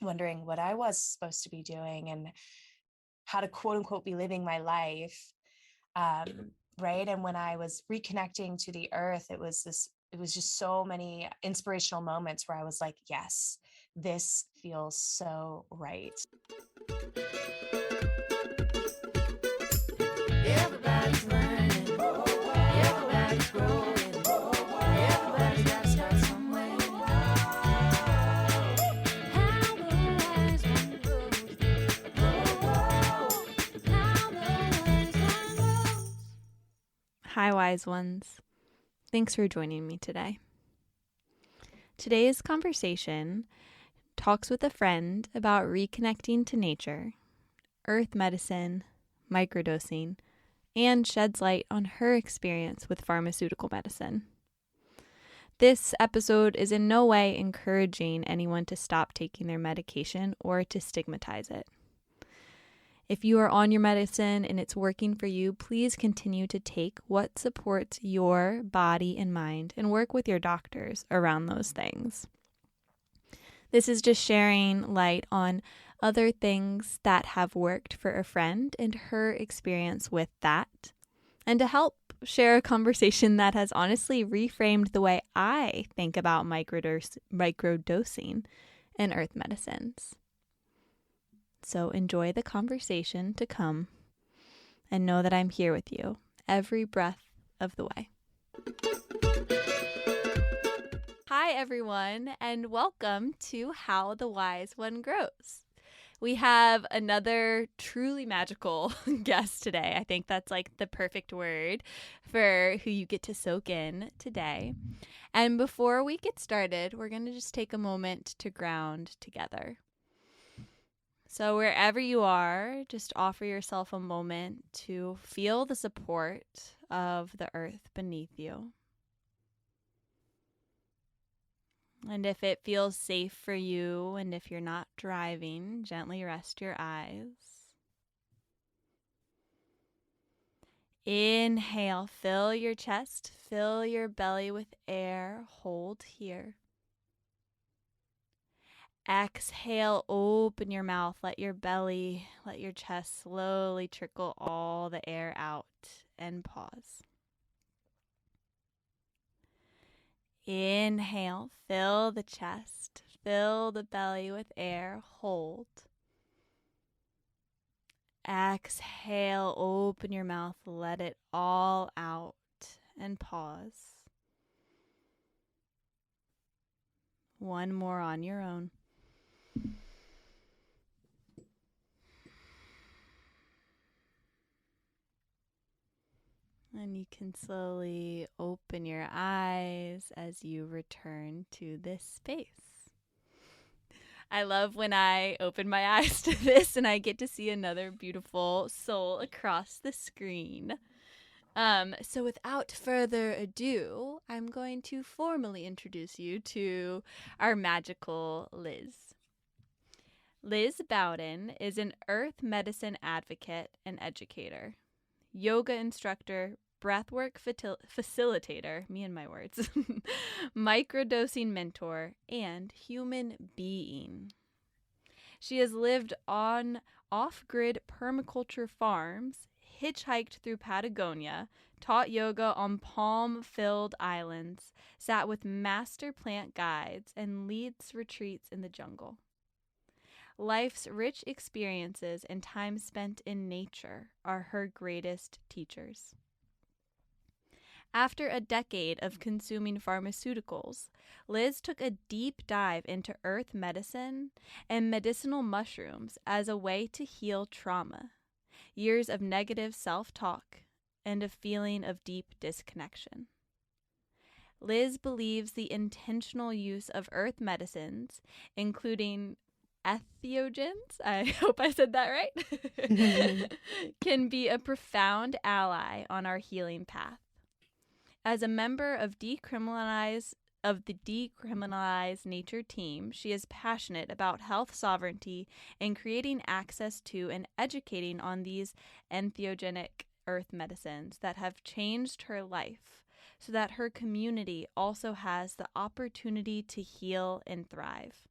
wondering what I was supposed to be doing and how to quote unquote be living my life. Right. And when I was reconnecting to the earth, it was just so many inspirational moments where I was like, yes, this feels so right. Everybody's learning. Everybody's growing. Everybody's got to start somewhere. How the wise one grows. How the wise one grows. Hi, wise ones. Thanks for joining me today. Today's conversation talks with a friend about reconnecting to nature, earth medicine, microdosing, and sheds light on her experience with pharmaceutical medicine. This episode is in no way encouraging anyone to stop taking their medication or to stigmatize it. If you are on your medicine and it's working for you, please continue to take what supports your body and mind and work with your doctors around those things. This is just sharing light on other things that have worked for a friend and her experience with that, and to help share a conversation that has honestly reframed the way I think about microdosing and earth medicines. So enjoy the conversation to come and know that I'm here with you every breath of the way. Hi, everyone, and welcome to How the Wise One Grows. We have another truly magical guest today. I think that's like the perfect word for who you get to soak in today. And before we get started, we're going to just take a moment to ground together. So wherever you are, just offer yourself a moment to feel the support of the earth beneath you. And if it feels safe for you, and if you're not driving, gently rest your eyes. Inhale, fill your chest, fill your belly with air, hold here. Exhale, open your mouth, let your belly, let your chest slowly trickle all the air out, and pause. Inhale, fill the chest, fill the belly with air, hold. Exhale, open your mouth, let it all out, and pause. One more on your own. And you can slowly open your eyes as you return to this space. I love when I open my eyes to this and I get to see another beautiful soul across the screen. So without further ado, I'm going to formally introduce you to our magical Liz. Liz Bowden is an earth medicine advocate and educator, yoga instructor, breathwork facilitator, me and my words, microdosing mentor, and human being. She has lived on off-grid permaculture farms, hitchhiked through Patagonia, taught yoga on palm-filled islands, sat with master plant guides, and leads retreats in the jungle. Life's rich experiences and time spent in nature are her greatest teachers. After a decade of consuming pharmaceuticals, Liz took a deep dive into earth medicine and medicinal mushrooms as a way to heal trauma, years of negative self-talk, and a feeling of deep disconnection. Liz believes the intentional use of earth medicines, including entheogens, I hope I said that right, can be a profound ally on our healing path. As a member of the Decriminalize Nature team, she is passionate about health sovereignty and creating access to and educating on these entheogenic earth medicines that have changed her life so that her community also has the opportunity to heal and thrive.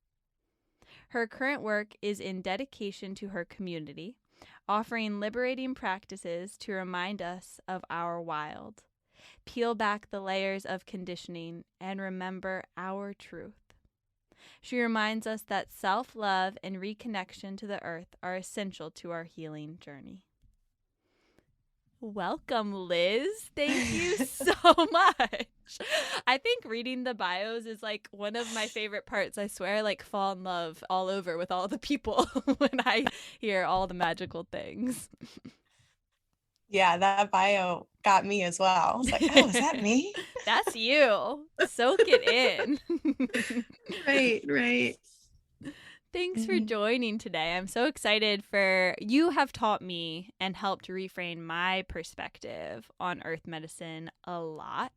Her current work is in dedication to her community, offering liberating practices to remind us of our wild. Peel back the layers of conditioning and remember our truth. She reminds us that self-love and reconnection to the earth are essential to our healing journey. Welcome, Liz. Thank you so much. I think reading the bios is like one of my favorite parts. I swear I like fall in love all over with all the people when I hear all the magical things. Yeah, that bio got me as well. I was like, oh, is that me? That's you. Soak it in. Right. Thanks for joining today. I'm so excited for you have taught me and helped reframe my perspective on earth medicine a lot.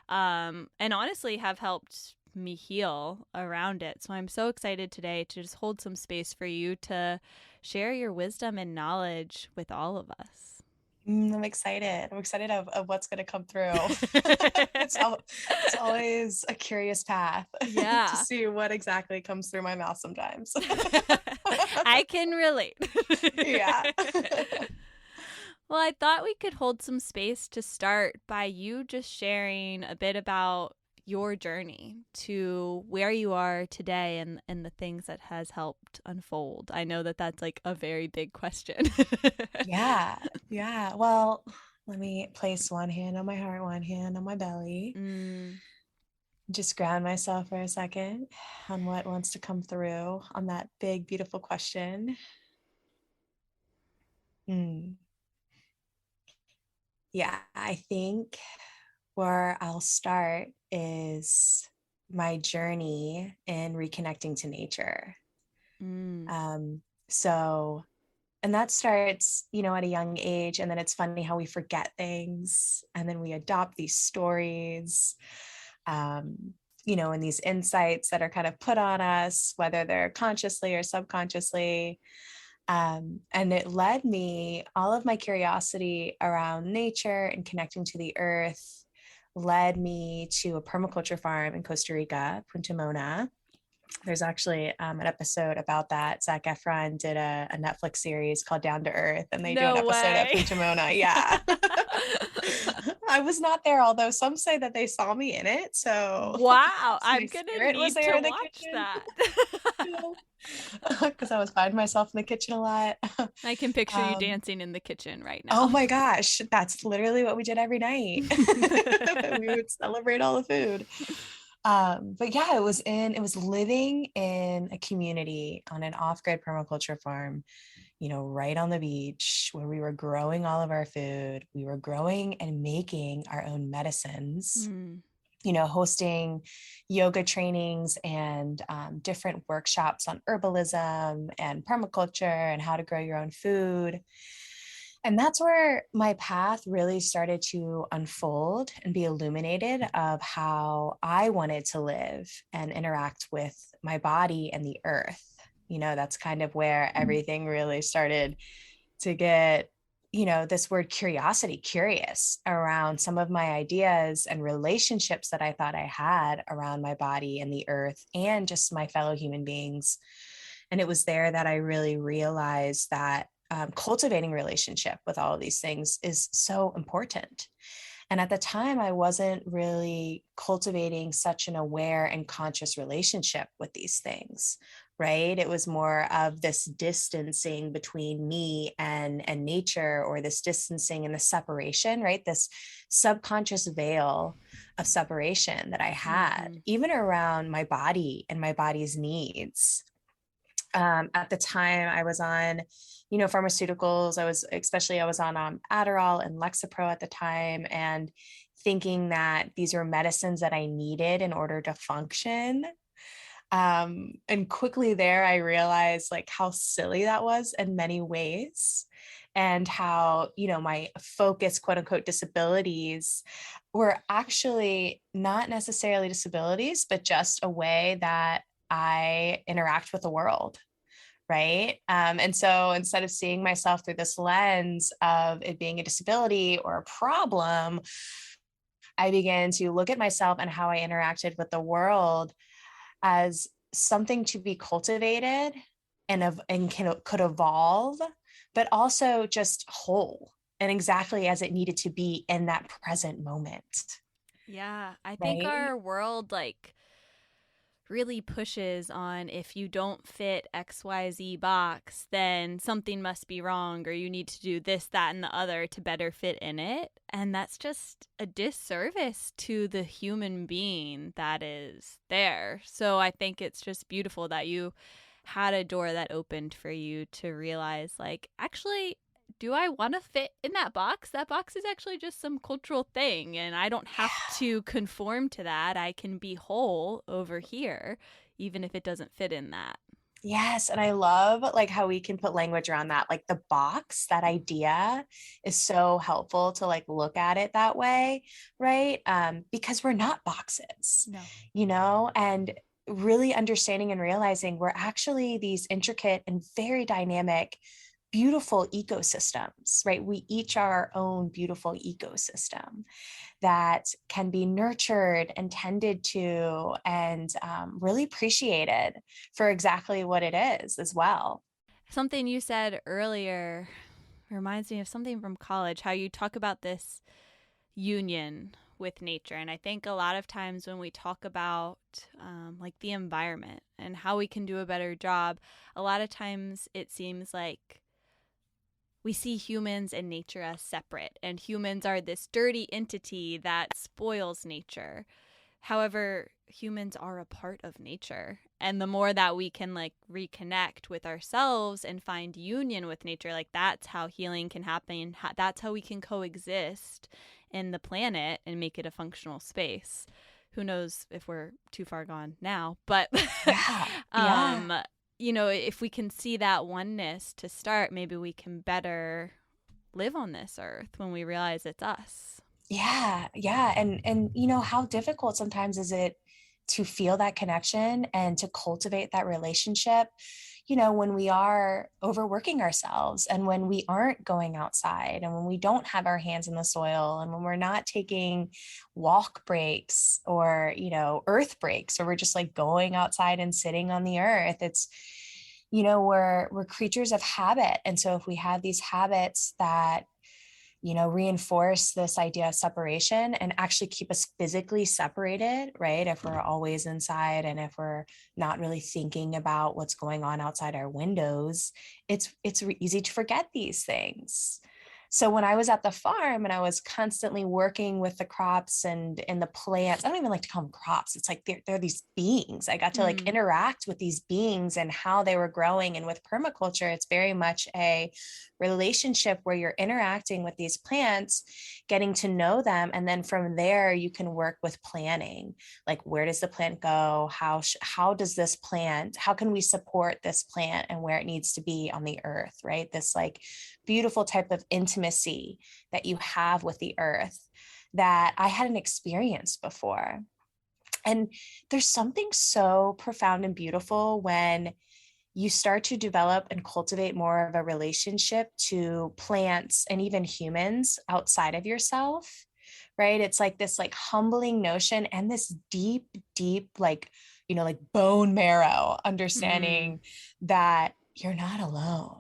And honestly have helped me heal around it. So I'm so excited today to just hold some space for you to share your wisdom and knowledge with all of us. I'm excited. I'm excited of what's going to come through. It's always a curious path Yeah. to see what exactly comes through my mouth sometimes. I can relate. Yeah. Well, I thought we could hold some space to start by you just sharing a bit about your journey to where you are today and the things that has helped unfold. I know that that's like a very big question. Yeah. Well, let me place one hand on my heart, one hand on my belly. Just ground myself for a second on what wants to come through on that big, beautiful question. Yeah, I think where I'll start is my journey in reconnecting to nature. So, and that starts, at a young age. And then it's funny how we forget things and then we adopt these stories, and these insights that are kind of put on us, whether they're consciously or subconsciously. And it led me, all of my curiosity around nature and connecting to the earth led me to a permaculture farm in Costa Rica, Punta Mona. There's actually an episode about that. Zac Efron did a Netflix series called Down to Earth, and they do an episode at Punta Mona. Yeah. I was not there, although some say that they saw me in it. So wow, I'm going to need to watch that. Because I was finding myself in the kitchen a lot. I can picture you dancing in the kitchen right now. Oh my gosh, that's literally what we did every night. We would celebrate all the food. But yeah, it was living in a community on an off-grid permaculture farm, right on the beach where we were growing all of our food. We were growing and making our own medicines. Hosting yoga trainings and different workshops on herbalism and permaculture and how to grow your own food. And that's where my path really started to unfold and be illuminated of how I wanted to live and interact with my body and the earth. That's kind of where everything really started to get this word curiosity, curious around some of my ideas and relationships that I thought I had around my body and the earth and just my fellow human beings. And it was there that I really realized that cultivating relationship with all of these things is so important. And at the time, I wasn't really cultivating such an aware and conscious relationship with these things, right? It was more of this distancing between me and nature, or this distancing and the separation, right? This subconscious veil of separation that I had, even around my body and my body's needs. At the time I was on, pharmaceuticals. I was on Adderall and Lexapro at the time, and thinking that these were medicines that I needed in order to function. And quickly there, I realized like how silly that was in many ways, and how, my focus, quote unquote, disabilities were actually not necessarily disabilities, but just a way that I interact with the world. Right. And so instead of seeing myself through this lens of it being a disability or a problem, I began to look at myself and how I interacted with the world as something to be cultivated and could evolve, but also just whole and exactly as it needed to be in that present moment. Yeah, I think Right. our world like really pushes on if you don't fit XYZ box, then something must be wrong or you need to do this, that, and the other to better fit in it. And that's just a disservice to the human being that is there. So I think it's just beautiful that you had a door that opened for you to realize, like, actually, do I want to fit in that box? That box is actually just some cultural thing, and I don't have to conform to that. I can be whole over here, even if it doesn't fit in that. Yes, and I love like how we can put language around that. Like the box, that idea is so helpful to like look at it that way, right? Because we're not boxes, No. and really understanding and realizing we're actually these intricate and very dynamic, beautiful ecosystems, right? We each are our own beautiful ecosystem that can be nurtured and tended to and really appreciated for exactly what it is as well. Something you said earlier reminds me of something from college, how you talk about this union with nature. And I think a lot of times when we talk about like the environment and how we can do a better job, a lot of times it seems like we see humans and nature as separate, and humans are this dirty entity that spoils nature. However, humans are a part of nature. And the more that we can like reconnect with ourselves and find union with nature, like that's how healing can happen. That's how we can coexist in the planet and make it a functional space. Who knows if we're too far gone now, but Yeah. Yeah. if we can see that oneness to start, maybe we can better live on this earth when we realize it's us. Yeah. Yeah. And how difficult sometimes is it to feel that connection and to cultivate that relationship, when we are overworking ourselves and when we aren't going outside and when we don't have our hands in the soil and when we're not taking walk breaks or, earth breaks, or we're just like going outside and sitting on the earth. It's, we're creatures of habit. And so if we have these habits that reinforce this idea of separation and actually keep us physically separated, right? If we're always inside and if we're not really thinking about what's going on outside our windows, it's easy to forget these things. So when I was at the farm and I was constantly working with the crops and the plants, I don't even like to call them crops. It's like they're these beings. I got to like Mm. interact with these beings and how they were growing. And with permaculture, it's very much a relationship where you're interacting with these plants, getting to know them. And then from there, you can work with planning. Like, where does the plant go? How does this plant, how can we support this plant and where it needs to be on the earth, right? This like beautiful type of intimacy that you have with the earth that I hadn't experienced before. And there's something so profound and beautiful when you start to develop and cultivate more of a relationship to plants and even humans outside of yourself, right? It's like this like humbling notion and this deep, deep, like, like bone marrow Mm. understanding that you're not alone.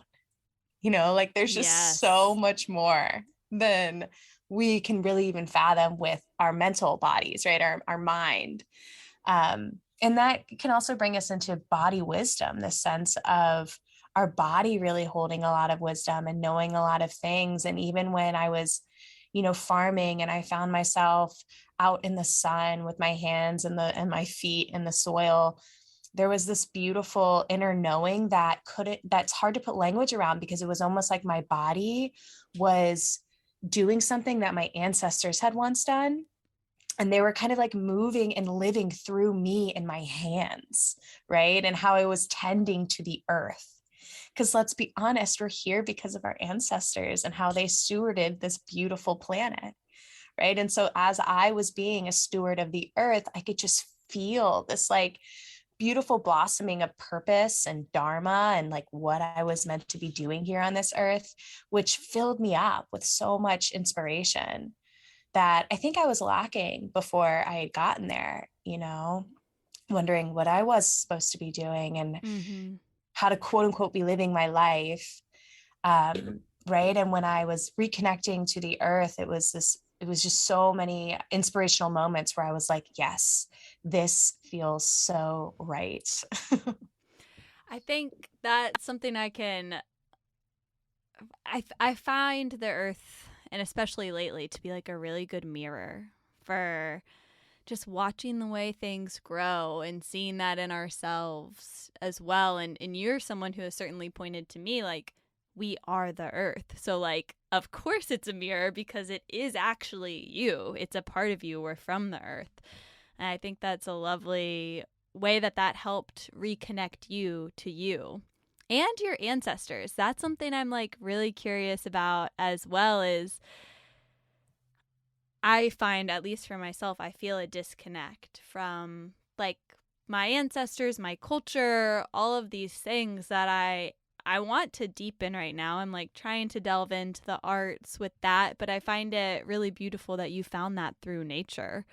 Like there's just so Yes. much more than we can really even fathom with our mental bodies, right? Our mind. And that can also bring us into body wisdom, the sense of our body really holding a lot of wisdom and knowing a lot of things. And even when I was, farming and I found myself out in the sun with my hands and my feet in the soil, there was this beautiful inner knowing that's hard to put language around because it was almost like my body was doing something that my ancestors had once done, and they were kind of like moving and living through me in my hands, right? And how I was tending to the earth. Because let's be honest, we're here because of our ancestors and how they stewarded this beautiful planet, right? And so as I was being a steward of the earth, I could just feel this like beautiful blossoming of purpose and dharma and like what I was meant to be doing here on this earth, which filled me up with so much inspiration that I think I was lacking before I had gotten there. wondering what I was supposed to be doing and Mm-hmm. how to quote unquote be living my life. Right. And when I was reconnecting to the earth, it was just so many inspirational moments where I was like, yes, this feels so right. I think that's something I find the earth, and especially lately, to be like a really good mirror for just watching the way things grow and seeing that in ourselves as well. And you're someone who has certainly pointed to me like, we are the earth. So, like, of course it's a mirror because it is actually you. It's a part of you. We're from the earth. And I think that's a lovely way that helped reconnect you to you and your ancestors. That's something I'm like really curious about as well. Is I find, at least for myself, I feel a disconnect from like my ancestors, my culture, all of these things that I want to deepen right now. I'm like trying to delve into the arts with that, but I find it really beautiful that you found that through nature.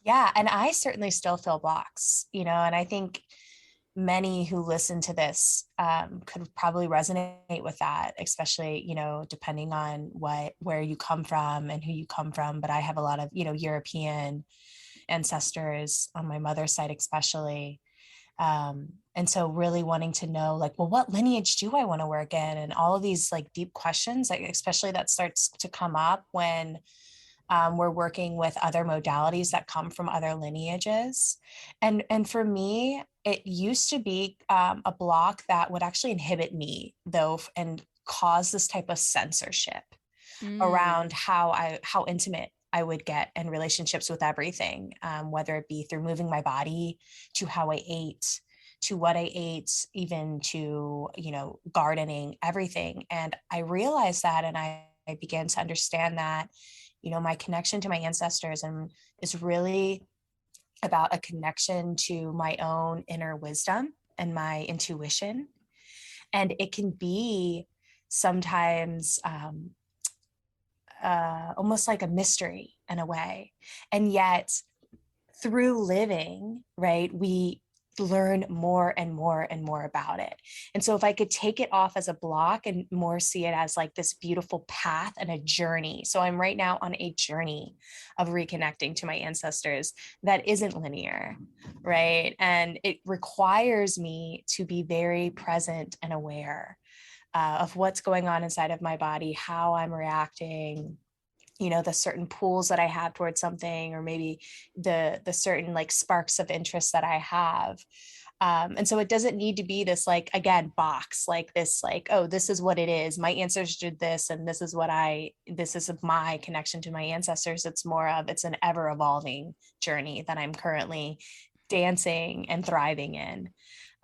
Yeah. And I certainly still feel blocks, and I think many who listen to this could probably resonate with that, especially, depending on where you come from and who you come from. But I have a lot of, European ancestors on my mother's side, especially. And so really wanting to know like, well, what lineage do I want to work in? And all of these like deep questions, like, especially that starts to come up when we're working with other modalities that come from other lineages. And for me, it used to be a block that would actually inhibit me, though, and cause this type of censorship around Mm. how intimate I would get in relationships with everything, whether it be through moving my body, to how I ate, to what I ate, even to, gardening, everything. And I realized that, and I began to understand that, my connection to my ancestors and is really about a connection to my own inner wisdom and my intuition. And it can be sometimes almost like a mystery in a way. And yet, through living, right, we learn more and more and more about it. And so if I could take it off as a block and more see it as like this beautiful path and a journey. So I'm right now on a journey of reconnecting to my ancestors that isn't linear, right? And it requires me to be very present and aware of what's going on inside of my body, how I'm reacting, the certain pulls that I have towards something, or maybe the certain like sparks of interest that I have. And so it doesn't need to be this like, again, box, like this, like, oh, this is what it is. My ancestors did this, and this is my connection to my ancestors. It's an ever evolving journey that I'm currently dancing and thriving in.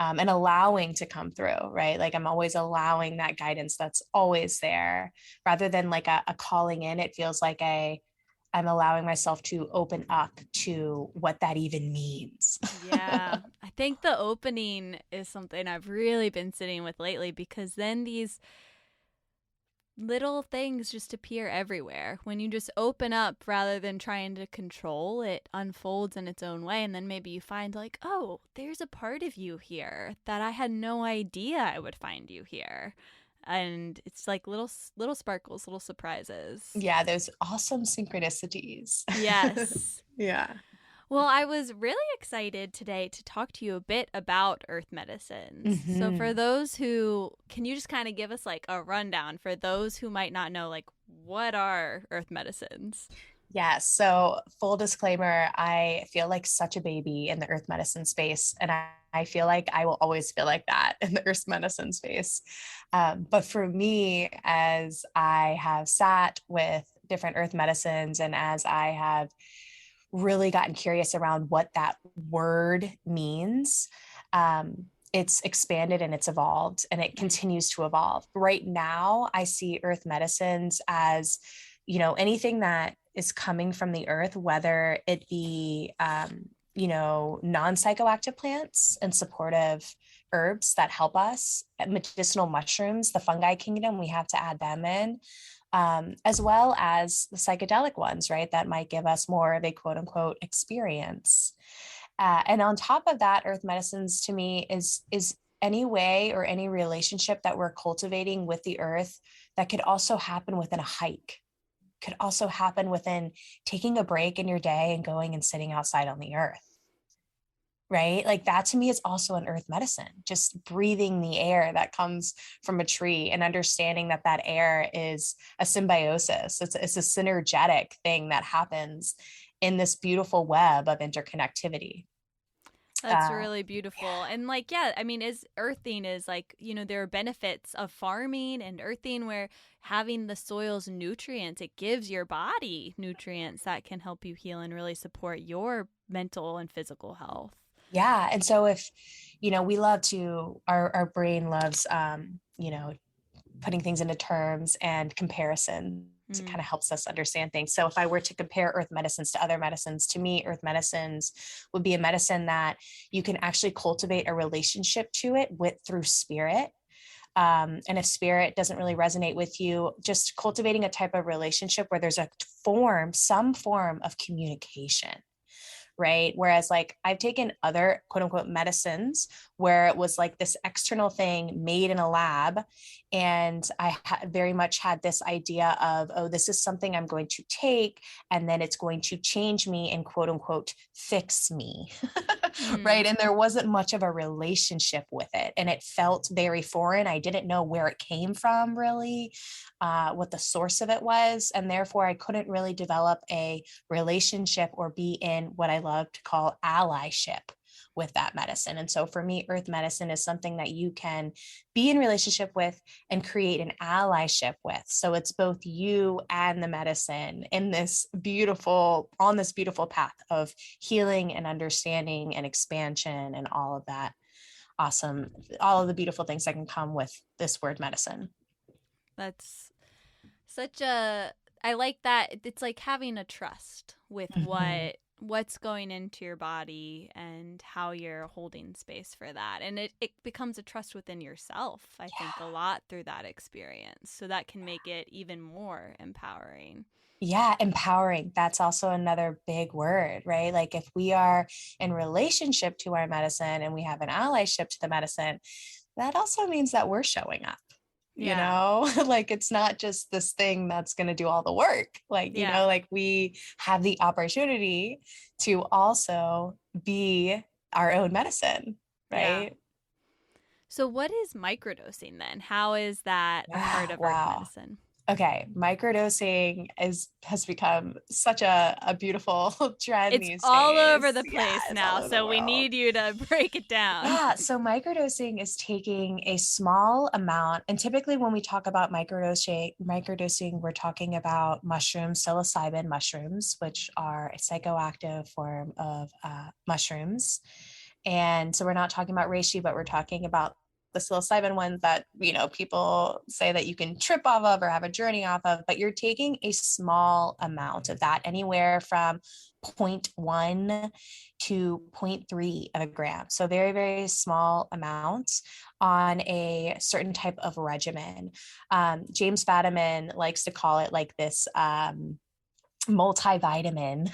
And allowing to come through, right? Like I'm always allowing that guidance that's always there, rather than like a calling in. It feels like I'm allowing myself to open up to what that even means. Yeah, I think the opening is something I've really been sitting with lately because then these little things just appear everywhere. When you just open up rather than trying to control, it unfolds in its own way. And then maybe you find, like, oh, there's a part of you here that I had no idea I would find you here. And it's like little sparkles, little surprises. Yeah, those awesome synchronicities. Yes. Yeah. Well, I was really excited today to talk to you a bit about earth medicines. So, for Mm-hmm. those who, can you just kind of give us like a rundown for those who might not know, like, what are earth medicines? Yeah. So, full disclaimer, I feel like such a baby in the earth medicine space. And I feel like I will always feel like that in the earth medicine space. But for me, as I have sat with different earth medicines and as I have really gotten curious around what that word means, it's expanded and it's evolved and it continues to evolve. Right now, I see earth medicines as, anything that is coming from the earth, whether it be, non-psychoactive plants and supportive herbs that help us, medicinal mushrooms, the fungi kingdom, we have to add them in, as well as the psychedelic ones, right? That might give us more of a quote unquote experience. And on top of that, earth medicines to me is any way or any relationship that we're cultivating with the earth that could also happen within a hike, could also happen within taking a break in your day and going and sitting outside on the earth. Right? Like that to me is also an earth medicine, just breathing the air that comes from a tree and understanding that that air is a symbiosis. It's a synergetic thing that happens in this beautiful web of interconnectivity. That's really beautiful. And like, yeah, I mean, is earthing is like, there are benefits of farming and earthing where having the soil's nutrients, it gives your body nutrients that can help you heal and really support your mental and physical health. Yeah. And so if, we love our brain loves, putting things into terms and comparison. It kind of helps us understand things. So if I were to compare earth medicines to other medicines, to me, earth medicines would be a medicine that you can actually cultivate a relationship to it through spirit. And if spirit doesn't really resonate with you, just cultivating a type of relationship where there's some form of communication. Right. Whereas like I've taken other quote unquote medicines where it was like this external thing made in a lab. And I very much had this idea of, oh, this is something I'm going to take and then it's going to change me and quote unquote fix me. Right. And there wasn't much of a relationship with it. And it felt very foreign. I didn't know where it came from, really, what the source of it was. And therefore, I couldn't really develop a relationship or be in what I love to call allyship with that medicine. And so for me, earth medicine is something that you can be in relationship with and create an allyship with. So it's both you and the medicine on this beautiful path of healing and understanding and expansion and all of that awesome, all of the beautiful things that can come with this word medicine. That's I like that. It's like having a trust with what's going into your body and how you're holding space for that. And it becomes a trust within yourself, I think, a lot through that experience. So that can make it even more empowering. Yeah, empowering. That's also another big word, right? Like if we are in relationship to our medicine and we have an allyship to the medicine, that also means that we're showing up. Like it's not just this thing that's going to do all the work. Like, like we have the opportunity to also be our own medicine, right? Yeah. So what is microdosing then? How is that a part of earth medicine? Okay, microdosing has become such a beautiful trend these days. It's all over the place now, so we need you to break it down. Yeah, so microdosing is taking a small amount, and typically when we talk about microdosing, we're talking about mushrooms, psilocybin mushrooms, which are a psychoactive form of mushrooms. And so we're not talking about reishi, but we're talking about the psilocybin ones that, people say that you can trip off of or have a journey off of, but you're taking a small amount of that, anywhere from 0.1 to 0.3 of a gram. So very, very small amounts on a certain type of regimen. James Fadiman likes to call it like this, multivitamin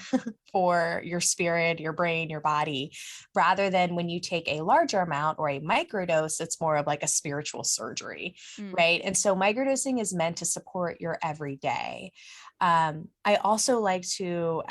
for your spirit, your brain, your body, rather than when you take a larger amount or a microdose, it's more of like a spiritual surgery, right? And so microdosing is meant to support your everyday. I also like to,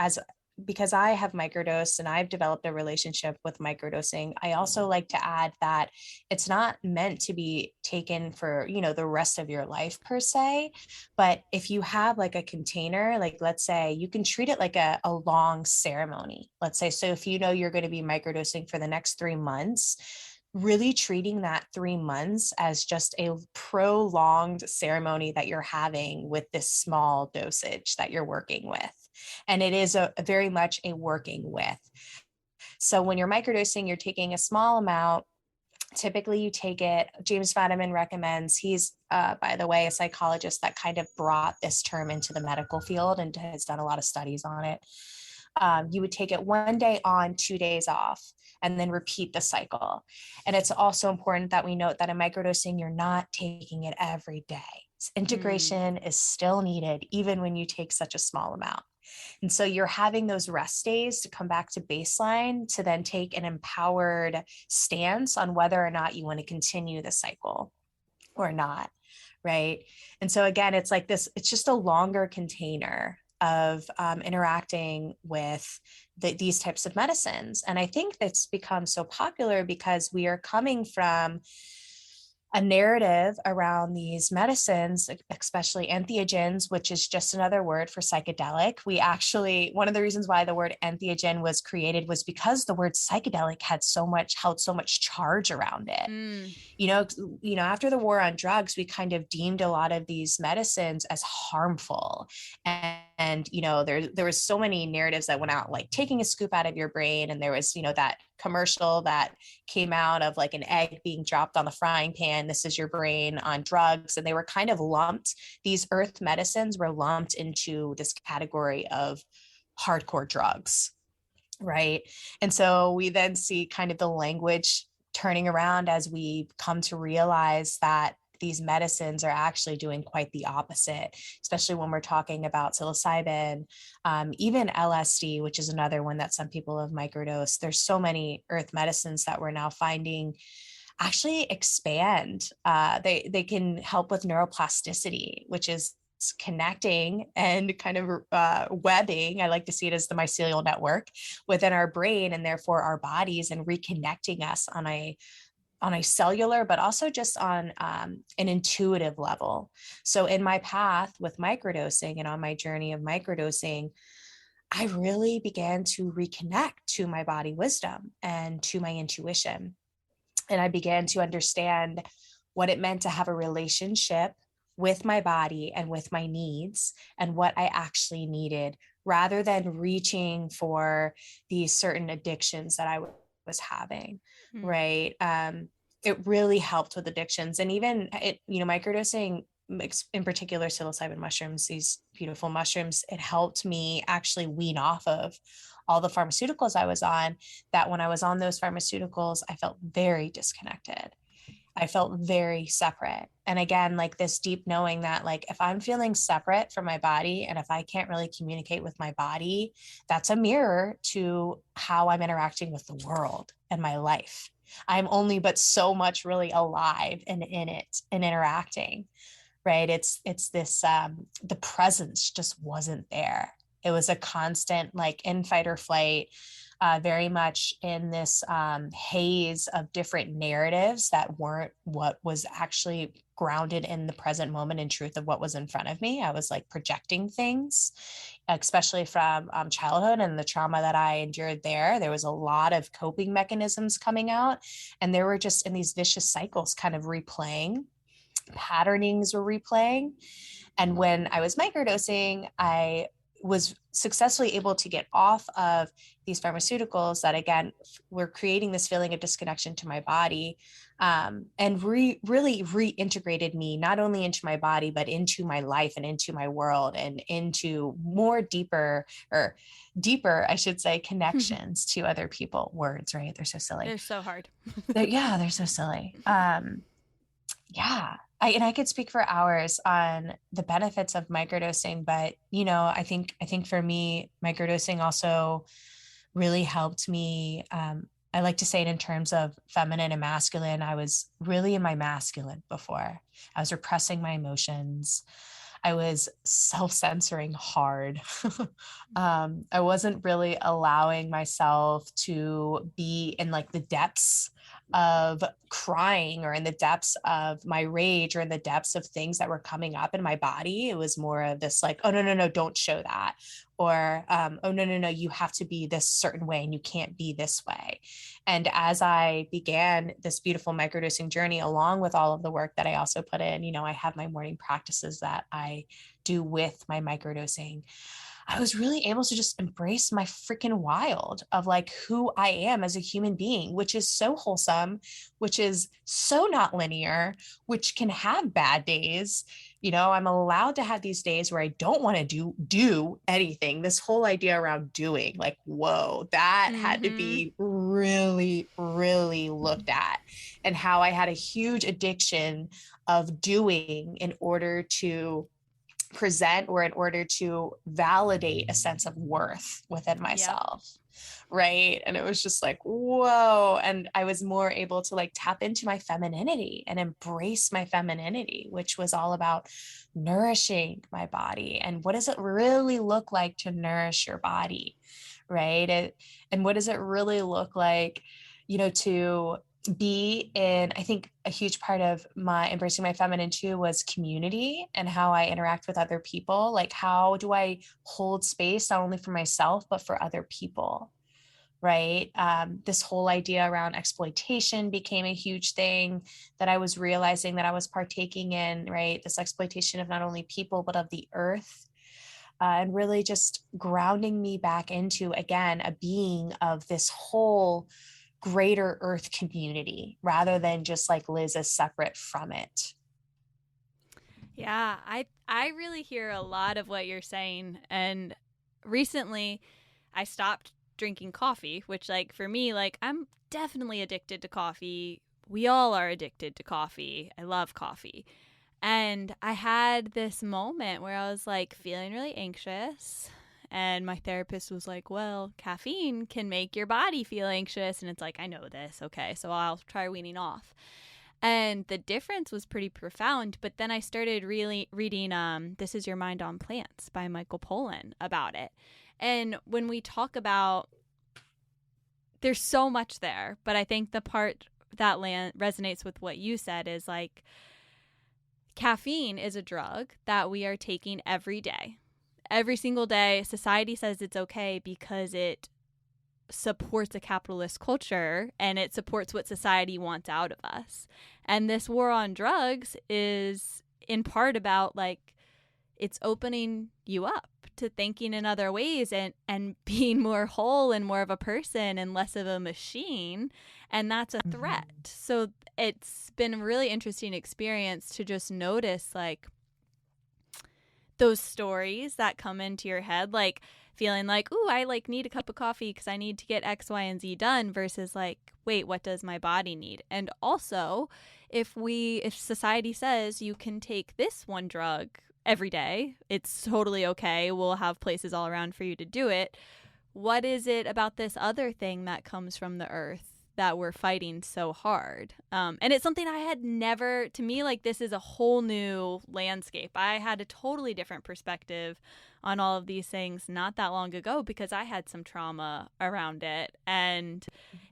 because I have microdosed and I've developed a relationship with microdosing, I also like to add that it's not meant to be taken for, the rest of your life per se. But if you have like a container, like let's say you can treat it like a long ceremony, let's say. So if you're going to be microdosing for the next 3 months, really treating that 3 months as just a prolonged ceremony that you're having with this small dosage that you're working with. And it is a very much a working with. So when you're microdosing, you're taking a small amount. Typically you take it, James Fadiman recommends, he's, by the way, a psychologist that kind of brought this term into the medical field and has done a lot of studies on it. You would take it 1 day on, 2 days off, and then repeat the cycle. And it's also important that we note that in microdosing, you're not taking it every day. Integration is still needed, even when you take such a small amount. And so you're having those rest days to come back to baseline to then take an empowered stance on whether or not you want to continue the cycle or not. Right. And so again, it's like this, it's just a longer container of interacting with these types of medicines. And I think that's become so popular because we are coming from a narrative around these medicines, especially entheogens, which is just another word for psychedelic. We actually, one of the reasons why the word entheogen was created was because the word psychedelic held so much charge around it. After the war on drugs, we kind of deemed a lot of these medicines as harmful. And there was so many narratives that went out, like taking a scoop out of your brain. And there was, that commercial that came out of like an egg being dropped on the frying pan. This is your brain on drugs. And they were kind of lumped. These earth medicines were lumped into this category of hardcore drugs. Right. And so we then see kind of the language turning around as we come to realize that these medicines are actually doing quite the opposite, especially when we're talking about psilocybin, even LSD, which is another one that some people have microdosed. There's so many earth medicines that we're now finding actually expand. They can help with neuroplasticity, which is connecting and kind of webbing. I like to see it as the mycelial network within our brain and therefore our bodies, and reconnecting us on a cellular, but also just on an intuitive level. So in my path with microdosing and on my journey of microdosing, I really began to reconnect to my body wisdom and to my intuition. And I began to understand what it meant to have a relationship with my body and with my needs and what I actually needed, rather than reaching for these certain addictions that I was having. Right. It really helped with addictions. And even microdosing, in particular psilocybin mushrooms, these beautiful mushrooms, it helped me actually wean off of all the pharmaceuticals I was on, that when I was on those pharmaceuticals, I felt very disconnected. I felt very separate. And again, like this deep knowing that, like, if I'm feeling separate from my body and if I can't really communicate with my body, that's a mirror to how I'm interacting with the world and my life. I'm only but so much really alive and in it and interacting, right? It's this, the presence just wasn't there. It was a constant, like, in fight or flight, very much in this haze of different narratives that weren't what was actually grounded in the present moment and truth of what was in front of me. I was like projecting things, especially from childhood and the trauma that I endured there. There was a lot of coping mechanisms coming out, and they were just in these vicious cycles kind of replaying. Patternings were replaying. And when I was microdosing, I was successfully able to get off of these pharmaceuticals that, again, were creating this feeling of disconnection to my body, and really reintegrated me not only into my body, but into my life and into my world and into more deeper, I should say, connections to other people. Words, right? They're so silly. They're so hard. They're so silly. Yeah. I could speak for hours on the benefits of microdosing, but I think for me, microdosing also really helped me. I like to say it in terms of feminine and masculine. I was really in my masculine before. I was repressing my emotions. I was self-censoring hard. I wasn't really allowing myself to be in like the depths of crying or in the depths of my rage or in the depths of things that were coming up in my body. It was more of this like, oh, no, don't show that. Or, oh, no, you have to be this certain way and you can't be this way. And as I began this beautiful microdosing journey, along with all of the work that I also put in, I have my morning practices that I do with my microdosing. I was really able to just embrace my freaking wild of like who I am as a human being, which is so wholesome, which is so not linear, which can have bad days. I'm allowed to have these days where I don't want to do anything. This whole idea around doing, like, whoa, that had to be really, really looked at, and how I had a huge addiction of doing in order to present or in order to validate a sense of worth within myself. Right. And it was just like, whoa. And I was more able to like tap into my femininity and embrace my femininity, which was all about nourishing my body. And what does it really look like to nourish your body? Right. And what does it really look like, to be in, I think a huge part of my embracing my feminine too was community and how I interact with other people. Like, how do I hold space not only for myself, but for other people? Right. This whole idea around exploitation became a huge thing that I was realizing that I was partaking in, right? This exploitation of not only people, but of the earth. And really just grounding me back into, again, a being of this whole greater earth community rather than just like Liz as separate from it. Yeah, I really hear a lot of what you're saying. And recently I stopped drinking coffee, which like for me, like I'm definitely addicted to coffee. We all are addicted to coffee. I love coffee. And I had this moment where I was like feeling really anxious. And my therapist was like, well, caffeine can make your body feel anxious. And it's like, I know this. Okay, so I'll try weaning off. And the difference was pretty profound. But then I started really reading This Is Your Mind on Plants by Michael Pollan about it. And when we talk about, there's so much there. But I think the part that resonates with what you said is like, caffeine is a drug that we are taking every day. Every single day. Society says it's okay because it supports a capitalist culture and it supports what society wants out of us. And this war on drugs is in part about like it's opening you up to thinking in other ways and being more whole and more of a person and less of a machine. And that's a threat. So it's been a really interesting experience to just notice like those stories that come into your head, like feeling like, ooh, I like need a cup of coffee because I need to get X, Y, and Z done versus like, wait, what does my body need? And also if society says you can take this one drug every day, it's totally okay. We'll have places all around for you to do it. What is it about this other thing that comes from the earth that we're fighting so hard? And it's something I had never, to me, like this is a whole new landscape. I had a totally different perspective on all of these things not that long ago because I had some trauma around it. And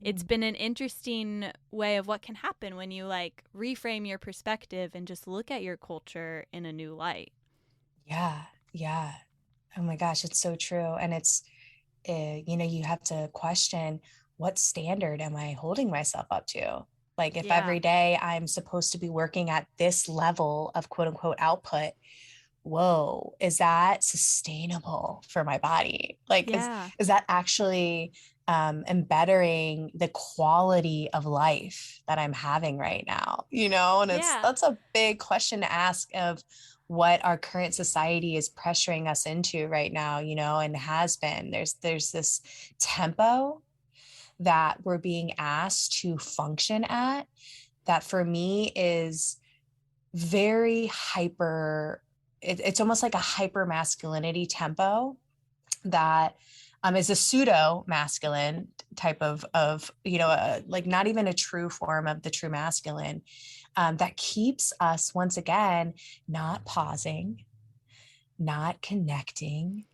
it's been an interesting way of what can happen when you like reframe your perspective and just look at your culture in a new light. Yeah. Yeah. Oh my gosh, it's so true. And it's, you have to question, what standard am I holding myself up to? Like if every day I'm supposed to be working at this level of quote unquote output, whoa, is that sustainable for my body? Like, is that actually embettering the quality of life that I'm having right now? And that's a big question to ask of what our current society is pressuring us into right now, and has been. There's this tempo that we're being asked to function at that for me is very hyper. It's almost like a hyper masculinity tempo that is a pseudo masculine type of like not even a true form of the true masculine that keeps us once again not pausing, not connecting,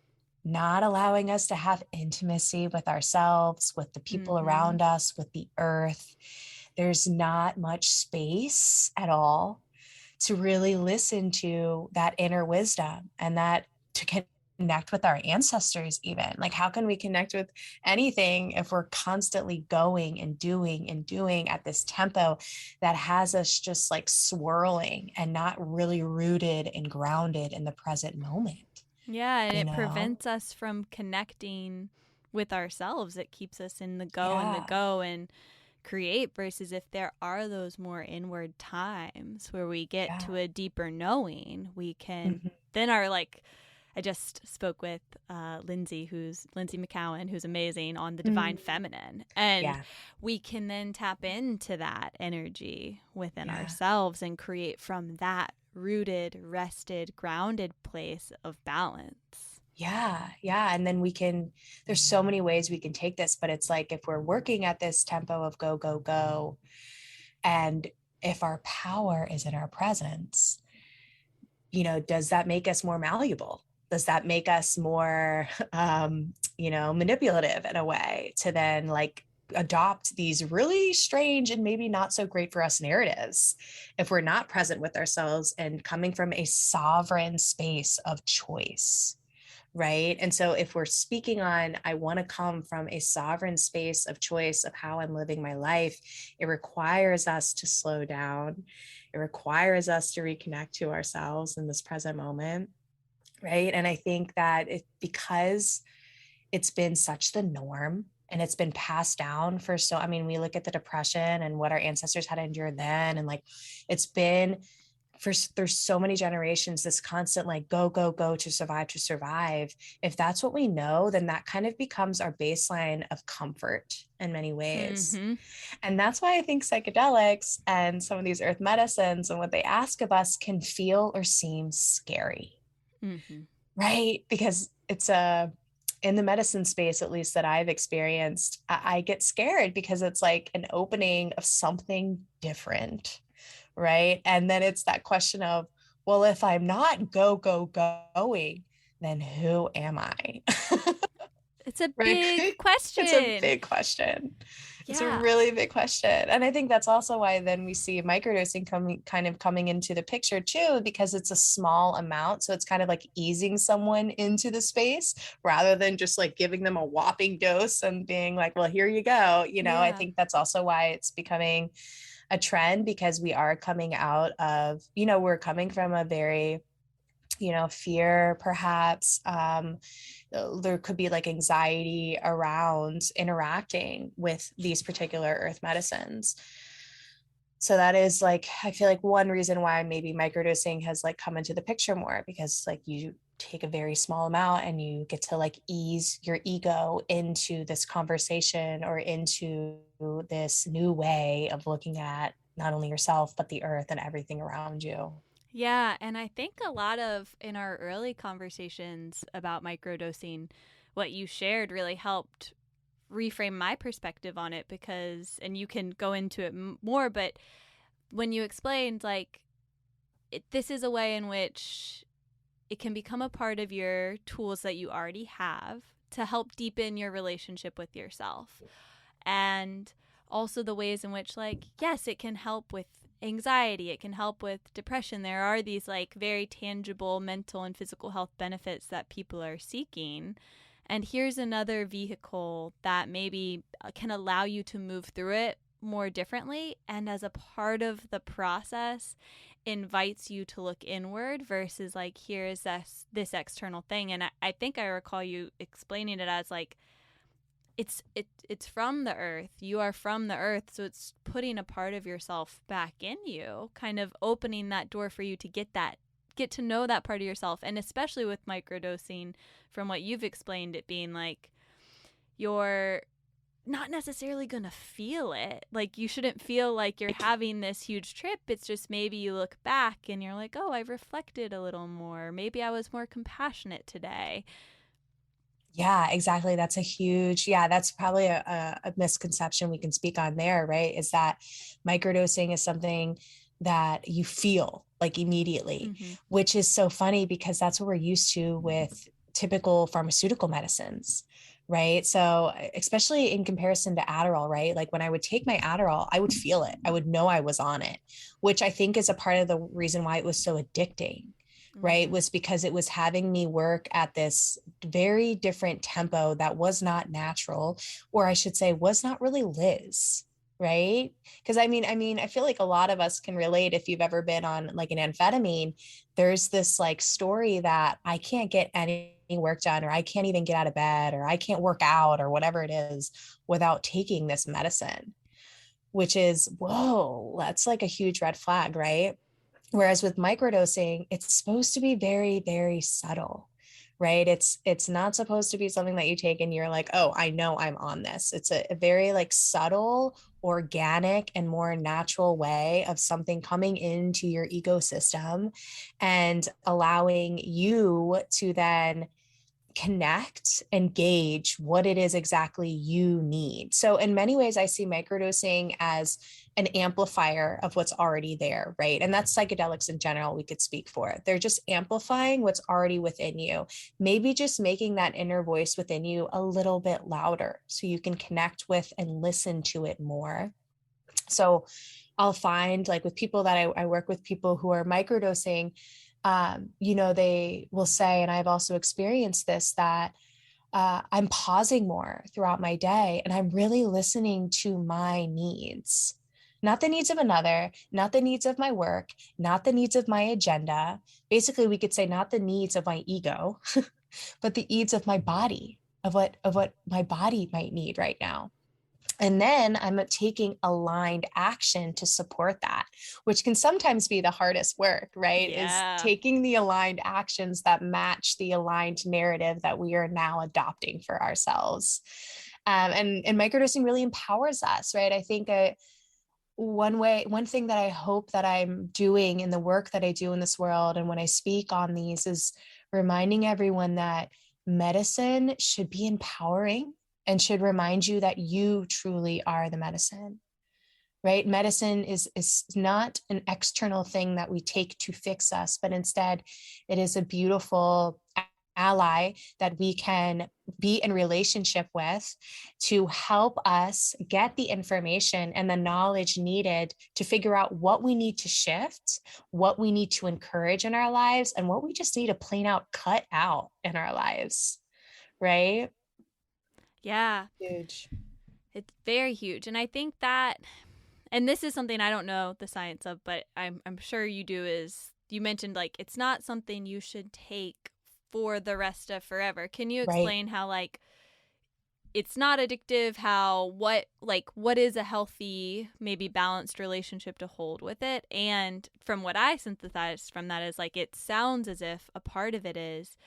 not allowing us to have intimacy with ourselves, with the people around us, with the earth. There's not much space at all to really listen to that inner wisdom and that to connect with our ancestors even. Like, how can we connect with anything if we're constantly going and doing at this tempo that has us just like swirling and not really rooted and grounded in the present moment? Yeah, and it prevents us from connecting with ourselves. It keeps us in the go and create versus if there are those more inward times where we get to a deeper knowing, we can then are like, I just spoke with Lindsay McCowan, who's amazing on the divine feminine. And we can then tap into that energy within ourselves and create from that rooted, rested, grounded place of balance. Yeah. And then there's so many ways we can take this, but it's like, if we're working at this tempo of go, go, go, and if our power is in our presence, does that make us more malleable? Does that make us more, manipulative in a way to then like adopt these really strange and maybe not so great for us narratives if we're not present with ourselves and coming from a sovereign space of choice? Right. And so if we're speaking on, I want to come from a sovereign space of choice of how I'm living my life, it requires us to slow down. It requires us to reconnect to ourselves in this present moment. Right. And I think that because it's been such the norm and it's been passed down for we look at the depression and what our ancestors had to endure then. And like, it's been there's so many generations, this constant like go, go, go to survive. If that's what we know, then that kind of becomes our baseline of comfort in many ways. Mm-hmm. And that's why I think psychedelics and some of these earth medicines and what they ask of us can feel or seem scary. Mm-hmm. Right? Because it's in the medicine space, at least that I've experienced, I get scared because it's like an opening of something different. Right. And then it's that question of, well, if I'm not going, then who am I? It's a Right. big question. It's a big question. It's a really big question. And I think that's also why then we see microdosing coming into the picture too, because it's a small amount. So it's kind of like easing someone into the space rather than just like giving them a whopping dose and being like, well, here you go. I think that's also why it's becoming a trend, because we are coming out of, we're coming from a very, fear, perhaps. There could be like anxiety around interacting with these particular earth medicines. So that is like, I feel like one reason why maybe microdosing has like come into the picture more, because like you take a very small amount and you get to like ease your ego into this conversation or into this new way of looking at not only yourself, but the earth and everything around you. Yeah, and I think a lot of in our early conversations about microdosing, what you shared really helped reframe my perspective on it, because, and you can go into it more, but when you explained like this is a way in which it can become a part of your tools that you already have to help deepen your relationship with yourself. And also the ways in which, like, yes, it can help with anxiety, it can help with depression. There are these like very tangible mental and physical health benefits that people are seeking. And here's another vehicle that maybe can allow you to move through it more differently, and as a part of the process invites you to look inward versus like here's this external thing. And I think I recall you explaining it as like it's from the earth. You are from the earth, so it's putting a part of yourself back in you, kind of opening that door for you to get to know that part of yourself. And especially with microdosing, from what you've explained, it being like you're not necessarily going to feel it. Like you shouldn't feel like you're having this huge trip. It's just maybe you look back and you're like, oh, I've reflected a little more. Maybe I was more compassionate today. Yeah, exactly. That's that's probably a misconception we can speak on there, right? Is that microdosing is something that you feel like immediately, which is so funny because that's what we're used to with typical pharmaceutical medicines, right? So especially in comparison to Adderall, right? Like when I would take my Adderall, I would feel it. I would know I was on it, which I think is a part of the reason why it was so addicting, right? Was because it was having me work at this very different tempo that was not natural, or I should say was not really Liz, right? Because I feel like a lot of us can relate. If you've ever been on like an amphetamine, there's this like story that I can't get any work done, or I can't even get out of bed, or I can't work out, or whatever it is without taking this medicine, which is, whoa, that's like a huge red flag, right? Whereas with microdosing, it's supposed to be very, very subtle, right? It's not supposed to be something that you take and you're like, oh, I know I'm on this. It's a very like subtle, organic, and more natural way of something coming into your ecosystem and allowing you to then connect and gauge what it is exactly you need. So in many ways, I see microdosing as an amplifier of what's already there, right? And that's psychedelics in general, we could speak for. They're just amplifying what's already within you, maybe just making that inner voice within you a little bit louder so you can connect with and listen to it more. So I'll find like with people that I work with, people who are microdosing, they will say, and I've also experienced this, that I'm pausing more throughout my day and I'm really listening to my needs, not the needs of another, not the needs of my work, not the needs of my agenda. Basically, we could say not the needs of my ego, but the needs of my body, of what my body might need right now. And then I'm taking aligned action to support that, which can sometimes be the hardest work, right? Is Yeah. taking the aligned actions that match the aligned narrative that we are now adopting for ourselves. And microdosing really empowers us, right? I think one thing that I hope that I'm doing in the work that I do in this world and when I speak on these is reminding everyone that medicine should be empowering and should remind you that you truly are the medicine, right? Medicine is not an external thing that we take to fix us, but instead it is a beautiful ally that we can be in relationship with to help us get the information and the knowledge needed to figure out what we need to shift, what we need to encourage in our lives, and what we just need to plain out cut out in our lives, right? Yeah. Huge. It's very huge. And I think that, and this is something I don't know the science of, but I'm sure you do, is you mentioned like it's not something you should take for the rest of forever. Can you Right. explain how like it's not addictive, how what is a healthy, maybe balanced relationship to hold with it? And from what I synthesized from that is like it sounds as if a part of it is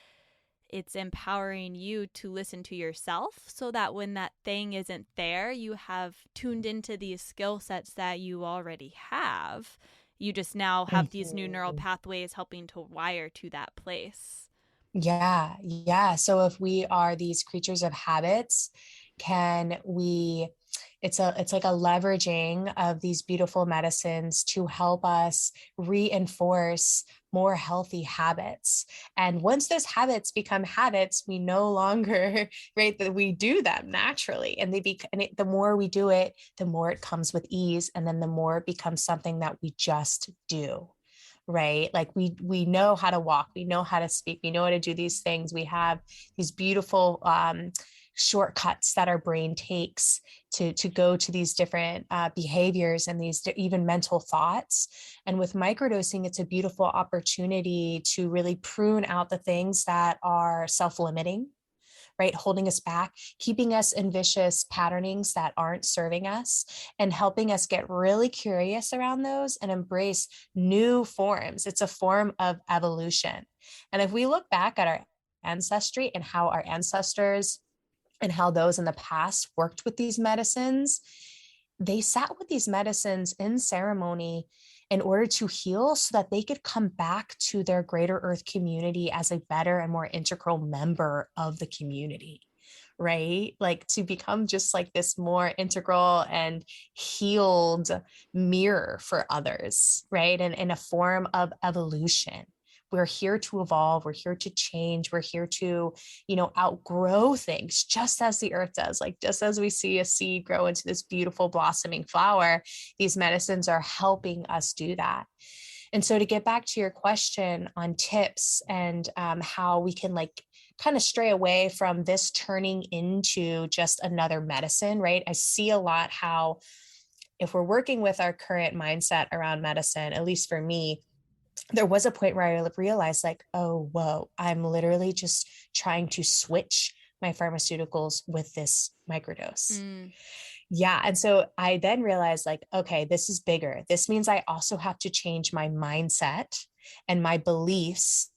it's empowering you to listen to yourself so that when that thing isn't there, you have tuned into these skill sets that you already have. You just now have these new neural Mhm. pathways helping to wire to that place. Yeah, yeah. So if we are these creatures of habits, can we it's like a leveraging of these beautiful medicines to help us reinforce more healthy habits. And once those habits become habits, we no longer right that we do them naturally and the more we do it, the more it comes with ease and then the more it becomes something that we just do, right? Like we know how to walk, we know how to speak, we know how to do these things. We have these beautiful shortcuts that our brain takes to go to these different behaviors and these even mental thoughts. And with microdosing, it's a beautiful opportunity to really prune out the things that are self-limiting, right? Holding us back, keeping us in vicious patternings that aren't serving us, and helping us get really curious around those and embrace new forms. It's a form of evolution. And if we look back at our ancestry and how our ancestors and how those in the past worked with these medicines, they sat with these medicines in ceremony in order to heal so that they could come back to their greater earth community as a better and more integral member of the community, right? Like to become just like this more integral and healed mirror for others, right? And in a form of evolution. We're here to evolve. We're here to change. We're here to, outgrow things just as the earth does. Like just as we see a seed grow into this beautiful blossoming flower, these medicines are helping us do that. And so to get back to your question on tips and how we can like kind of stray away from this turning into just another medicine, right? I see a lot how if we're working with our current mindset around medicine, at least for me, there was a point where I realized like, oh, whoa, I'm literally just trying to switch my pharmaceuticals with this microdose. Mm. Yeah. And so I then realized like, okay, this is bigger. This means I also have to change my mindset and my beliefs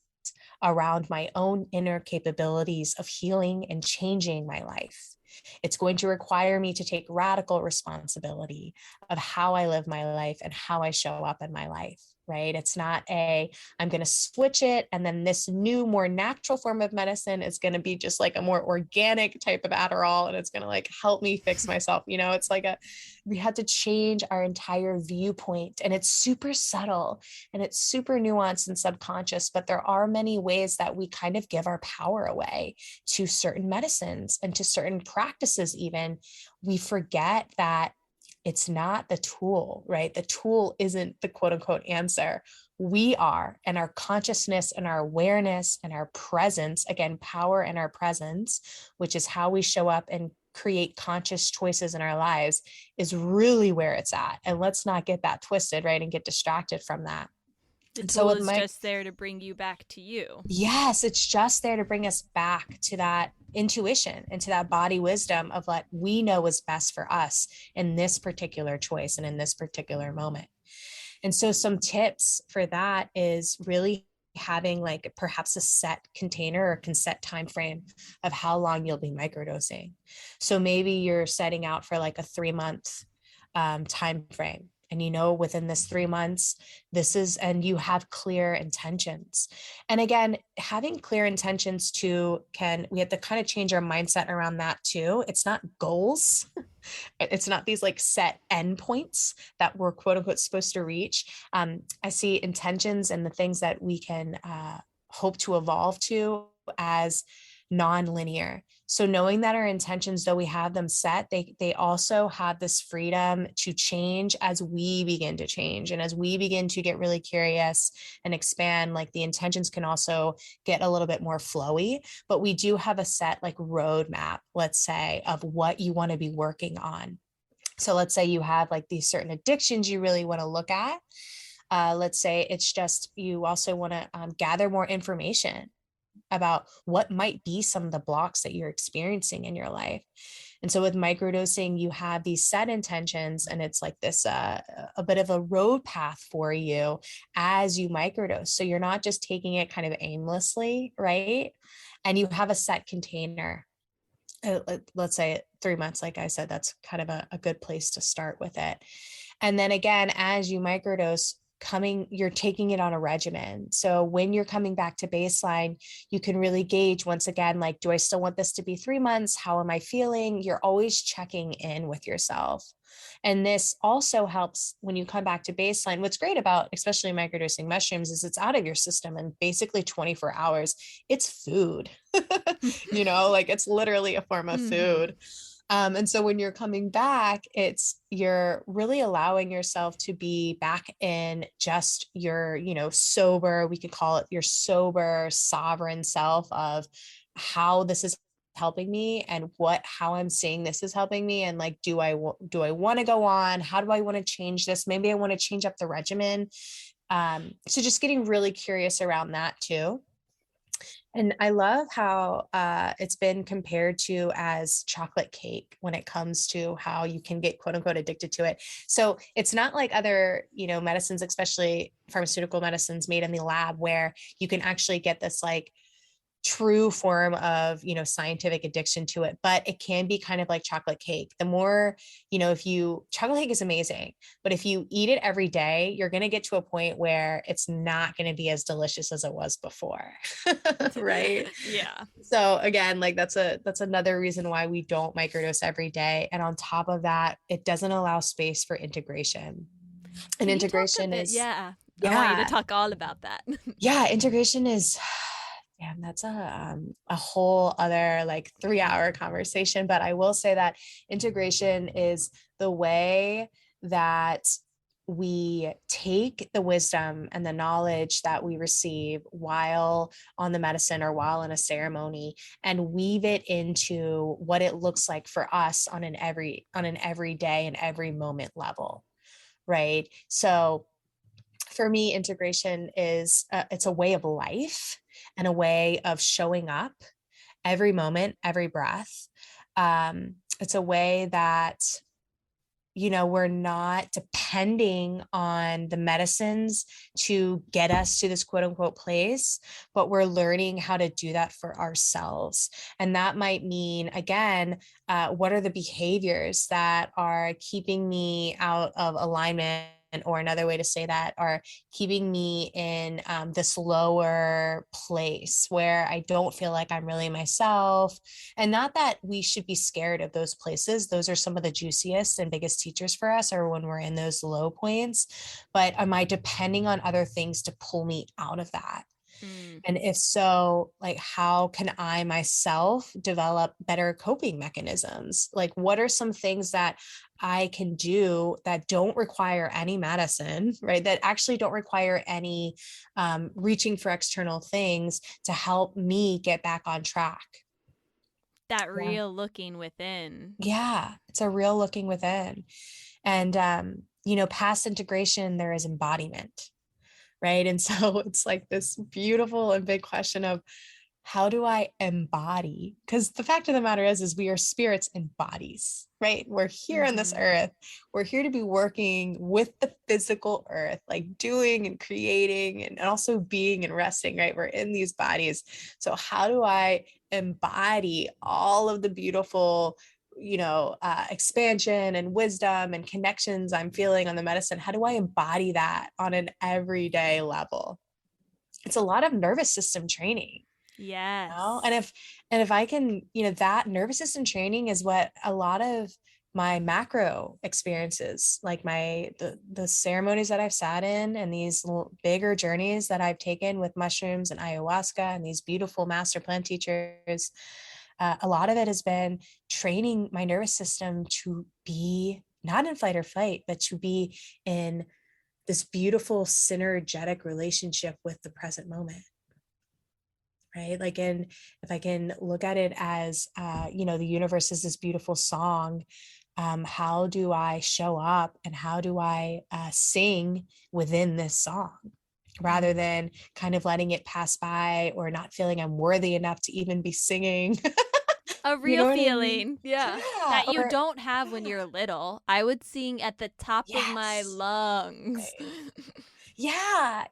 around my own inner capabilities of healing and changing my life. It's going to require me to take radical responsibility of how I live my life and how I show up in my life, right? It's not I'm going to switch it. And then this new, more natural form of medicine is going to be just like a more organic type of Adderall. And it's going to like help me fix myself. It's like we had to change our entire viewpoint, and it's super subtle and it's super nuanced and subconscious, but there are many ways that we kind of give our power away to certain medicines and to certain practices. Even we forget that it's not the tool, right? The tool isn't the quote unquote answer. We are, and our consciousness and our awareness and our presence, again, power and our presence, which is how we show up and create conscious choices in our lives, is really where it's at. And let's not get that twisted, right? And get distracted from that. The And so tool with is just there to bring you back to you. yes, it's just there to bring us back to that intuition and to that body wisdom of what we know is best for us in this particular choice and in this particular moment. And so some tips for that is really having like perhaps a set container or set time frame of how long you'll be microdosing. So maybe you're setting out for like a 3-month time frame. And within this 3 months, and you have clear intentions. And again, having clear intentions too, we have to kind of change our mindset around that too. It's not goals. It's not these like set endpoints that we're quote unquote supposed to reach. I see intentions and the things that we can hope to evolve to as non-linear. So knowing that our intentions, though we have them set, they also have this freedom to change as we begin to change. And as we begin to get really curious and expand, like the intentions can also get a little bit more flowy, but we do have a set like roadmap, let's say, of what you want to be working on. So let's say you have like these certain addictions you really want to look at. Let's say it's just, you also want to gather more information about what might be some of the blocks that you're experiencing in your life. And so with microdosing, you have these set intentions, and it's like this a bit of a road path for you as you microdose. So you're not just taking it kind of aimlessly, right? And you have a set container. Let's say 3 months, like I said, that's kind of a good place to start with it. And then again, as you microdose, you're taking it on a regimen. So when you're coming back to baseline, you can really gauge once again, like, do I still want this to be 3 months? How am I feeling? You're always checking in with yourself. And this also helps when you come back to baseline. What's great about, especially microdosing mushrooms, is it's out of your system in basically 24 hours. It's food, like it's literally a form of food. And so when you're coming back, you're really allowing yourself to be back in just your, sober, we could call it your sober, sovereign self of how this is helping me and how I'm seeing this is helping me. And like, do I want to go on? How do I want to change this? Maybe I want to change up the regimen. So just getting really curious around that too. And I love how it's been compared to as chocolate cake when it comes to how you can get quote unquote addicted to it. So it's not like other, medicines, especially pharmaceutical medicines made in the lab, where you can actually get this like true form of, scientific addiction to it, but it can be kind of like chocolate cake. The more, chocolate cake is amazing, but if you eat it every day, you're going to get to a point where it's not going to be as delicious as it was before. Right. Yeah. So again, like that's another reason why we don't microdose every day. And on top of that, it doesn't allow space for integration. And integration is, I want you to talk all about that. Yeah. Integration is, damn, that's a whole other like 3-hour conversation. But I will say that integration is the way that we take the wisdom and the knowledge that we receive while on the medicine or while in a ceremony and weave it into what it looks like for us on an everyday and every moment level. Right. So for me, integration is it's a way of life and a way of showing up every moment, every breath. It's a way that we're not depending on the medicines to get us to this quote unquote place, but we're learning how to do that for ourselves. And that might mean, again, what are the behaviors that are keeping me out of alignment? Or another way to say that are keeping me in this lower place where I don't feel like I'm really myself. And not that we should be scared of those places. Those are some of the juiciest and biggest teachers for us, or when we're in those low points. But am I depending on other things to pull me out of that? Mm. And if so, like, how can I myself develop better coping mechanisms? Like, what are some things that I can do that don't require any medicine, right? That actually don't require any reaching for external things to help me get back on track? That Yeah. real looking within. Yeah, it's a real looking within. And, past integration, there is embodiment, right? And so it's like this beautiful and big question of, how do I embody? Because the fact of the matter is we are spirits in bodies, right? We're here on this Mhm. earth. We're here to be working with the physical earth, like doing and creating and also being and resting, right? We're in these bodies. So how do I embody all of the beautiful, expansion and wisdom and connections I'm feeling on the medicine? How do I embody that on an everyday level? It's a lot of nervous system training. Yes. And if I can, that nervous system training is what a lot of my macro experiences, like the ceremonies that I've sat in and these bigger journeys that I've taken with mushrooms and ayahuasca and these beautiful master plan teachers, a lot of it has been training my nervous system to be not in fight or flight, but to be in this beautiful synergetic relationship with the present moment. Right. Like, and if I can look at it as, the universe is this beautiful song, how do I show up and how do I sing within this song rather Mm. than kind of letting it pass by or not feeling I'm worthy enough to even be singing? A You real know what I mean? feeling, yeah, Yeah. that you Or, don't have when you're little. I would sing at the top of my yes. lungs. Right.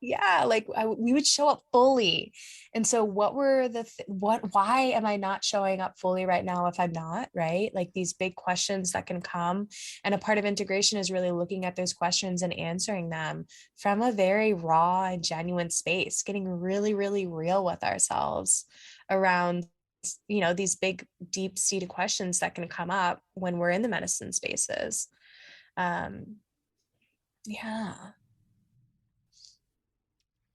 Yeah, like we would show up fully. And so what were why am I not showing up fully right now if I'm not, right? Like these big questions that can come. And a part of integration is really looking at those questions and answering them from a very raw and genuine space, getting really, really real with ourselves around, these big, deep seated questions that can come up when we're in the medicine spaces. Um, yeah.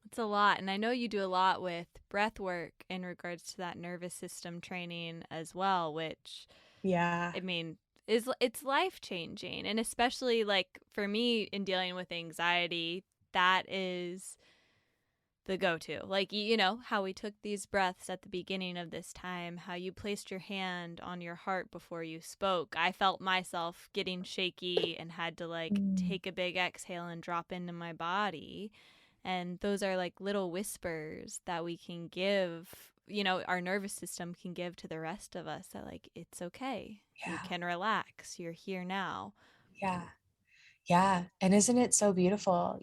It's a lot. And I know you do a lot with breath work in regards to that nervous system training as well, which, Yeah. I mean, it's life changing. And especially like for me in dealing with anxiety, that is the go-to. Like, how we took these breaths at the beginning of this time, how you placed your hand on your heart before you spoke. I felt myself getting shaky and had to like Mm. take a big exhale and drop into my body. And those are like little whispers that we can give, our nervous system can give to the rest of us that like, it's okay. You Yeah. can relax. You're here now. Yeah. Yeah. And isn't it so beautiful?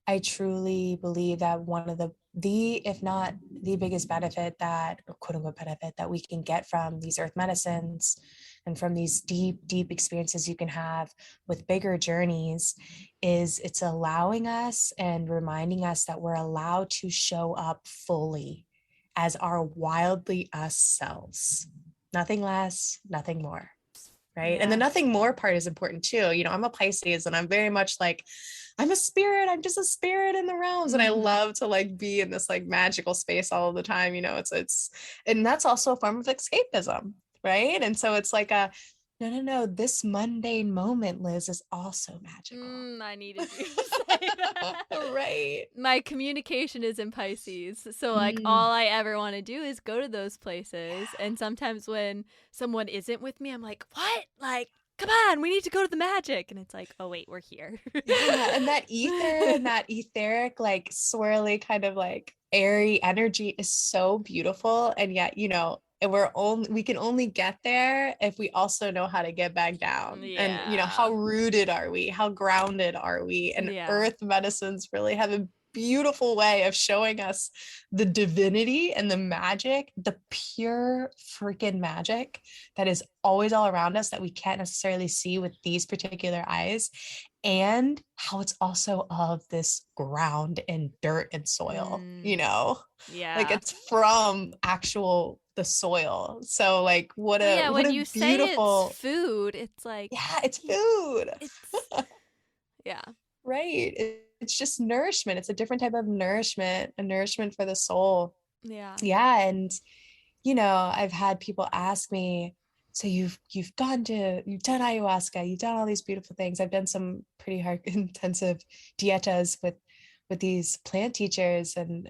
I truly believe that one of the if not the biggest benefit that, or quote unquote benefit, that we can get from these earth medicines and from these deep, deep experiences you can have with bigger journeys is it's allowing us and reminding us that we're allowed to show up fully as our wildly us selves. Nothing less, nothing more. Right. And the Yeah. nothing more part is important too. I'm a Pisces and I'm very much like, I'm a spirit. I'm just a spirit in the realms. And I Mhm. love to like be in this like magical space all the time. And that's also a form of escapism. Right. And so it's like no, this mundane moment, Liz, is also magical. I needed you to say that. Right. My communication is in Pisces. So, like, Mm, all I ever want to do is go to those places. And sometimes when someone isn't with me, I'm like, what? Like, come on, we need to go to the magic. And it's like, oh, wait, we're here. yeah. And that ether and that etheric, like swirly kind of like airy energy is so beautiful. And yet, and we can only get there if we also know how to get back down. And how Yeah. rooted are we? How grounded are we? And Yeah. earth medicines really have a beautiful way of showing us the divinity and the magic, the pure freaking magic that is always all around us that we can't necessarily see with these particular eyes, and how it's also of this ground and dirt and soil, like Yeah. it's from actual the soil. So like what Oh, a yeah, what when a you say it's beautiful, food, it's like, yeah, it's food. it's, yeah. Right. It's just nourishment. It's a different type of nourishment, a nourishment for the soul. Yeah. Yeah. And, I've had people ask me, so you've done ayahuasca, you've done all these beautiful things. I've done some pretty hard intensive dietas with these plant teachers, and,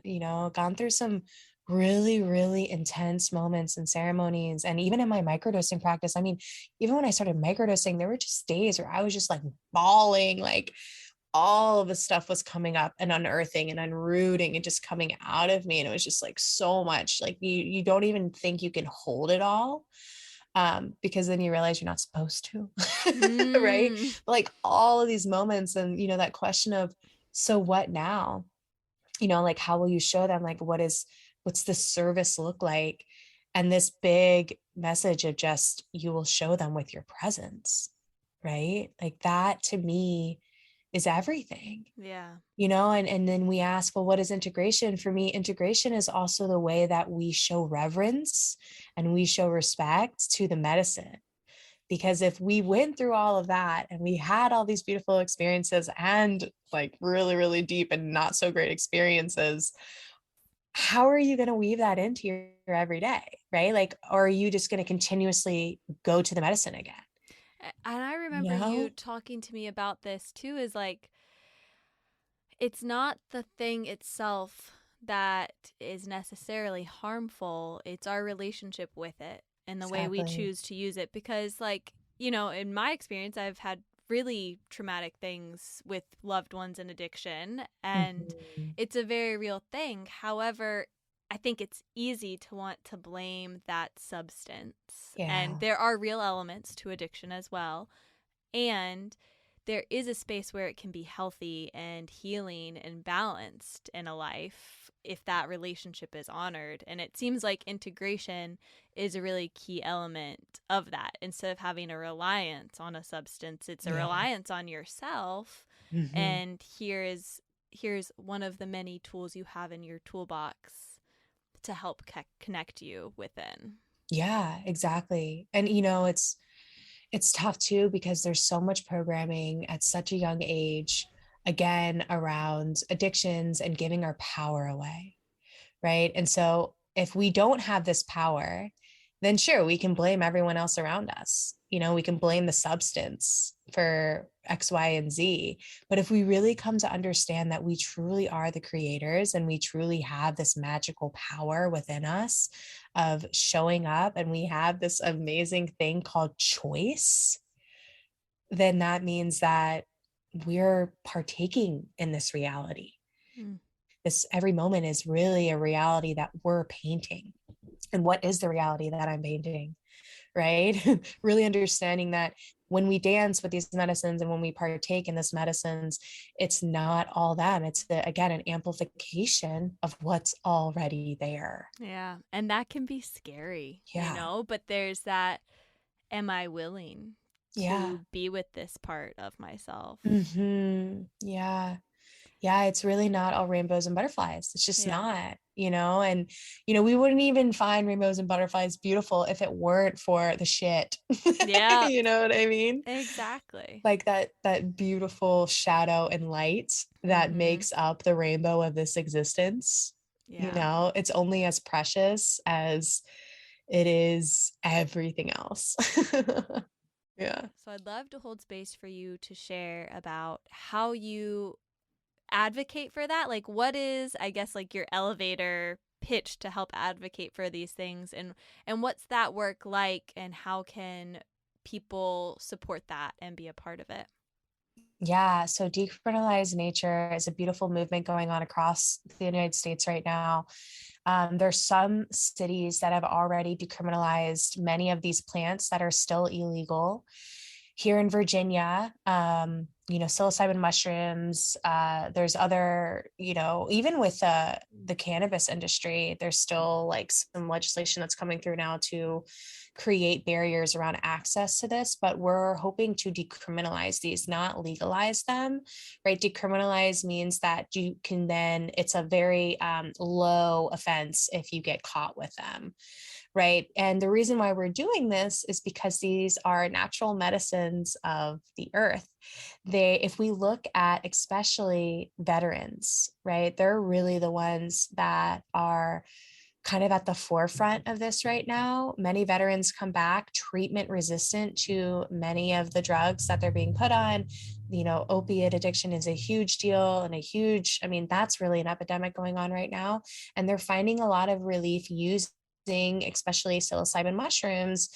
gone through some really, really intense moments and ceremonies. And even in my microdosing practice, I mean, even when I started microdosing, there were just days where I was just like bawling, like all of the stuff was coming up and unearthing and unrooting and just coming out of me. And it was just like so much, like you don't even think you can hold it all, because then you realize you're not supposed to. Right. Mm. But like all of these moments, and that question of, so what now? Like how will you show them? Like what's the service look like? And this big message of just, you will show them with your presence, right? Like that to me is everything. Yeah. And then we ask, well, what is integration? For me, integration is also the way that we show reverence and we show respect to the medicine. Because if we went through all of that and we had all these beautiful experiences and like really, really deep and not so great experiences, how are you going to weave that into your everyday, right? Like, or are you just going to continuously go to the medicine again? And I remember you talking to me about this too, is like, it's not the thing itself that is necessarily harmful. It's our relationship with it and the way we Exactly. choose to use it. Because, like, in my experience, I've had really traumatic things with loved ones and addiction, and Mhm. it's a very real thing. However, I think it's easy to want to blame that substance. Yeah. And there are real elements to addiction as well. And there is a space where it can be healthy and healing and balanced in a life if that relationship is honored. And it seems like integration is a really key element of that. Instead of having a reliance on a substance, it's a Yeah. reliance on yourself. Mhm. And here's one of the many tools you have in your toolbox to help connect you within. Yeah, exactly. And it's tough too, because there's so much programming at such a young age, again, around addictions and giving our power away, right? And so if we don't have this power, then sure, we can blame everyone else around us. We can blame the substance for X, Y, and Z. But if we really come to understand that we truly are the creators and we truly have this magical power within us of showing up, and we have this amazing thing called choice, then that means that we're partaking in this reality. Mm. This every moment is really a reality that we're painting. And what is the reality that I'm painting? Right? Really understanding that when we dance with these medicines and when we partake in these medicines, it's not all them. It's again, an amplification of what's already there. Yeah. And that can be scary, Yeah. but there's that, am I willing Yeah. to be with this part of myself? Yeah. Yeah, it's really not all rainbows and butterflies. It's just Yeah. not, and, we wouldn't even find rainbows and butterflies beautiful if it weren't for the shit. Yeah. You know what I mean? Exactly. Like that beautiful shadow and light that Mm-hmm. makes up the rainbow of this existence. Yeah. It's only as precious as it is everything else. Yeah. So I'd love to hold space for you to share about how you advocate for that. Like, what is, I guess, like your elevator pitch to help advocate for these things, and what's that work like, and how can people support that and be a part of it? Yeah, so decriminalize nature is a beautiful movement going on across the United States right now. There's some cities that have already decriminalized many of these plants that are still illegal. Here in Virginia, psilocybin mushrooms, there's other, even with the cannabis industry, there's still like some legislation that's coming through now to create barriers around access to this, but we're hoping to decriminalize these, not legalize them, right? Decriminalize means that you can then, it's a very low offense if you get caught with them, right? And the reason why we're doing this is because these are natural medicines of the earth. If we look at especially veterans, right, they're really the ones that are kind of at the forefront of this right now. Many veterans come back treatment resistant to many of the drugs that they're being put on. Opiate addiction is a huge deal and that's really an epidemic going on right now. And they're finding a lot of relief using especially psilocybin mushrooms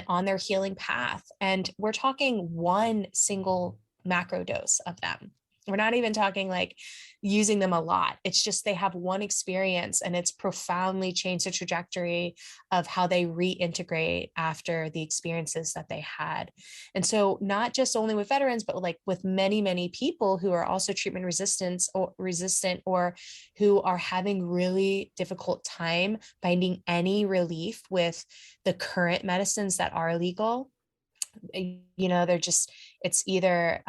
on their healing path. And we're talking one single macro dose of them. We're not even talking like using them a lot. It's just they have one experience and it's profoundly changed the trajectory of how they reintegrate after the experiences that they had. And so not just only with veterans, but like with many, many people who are also treatment resistant or who are having really difficult time finding any relief with the current medicines that are legal. They're just, it's either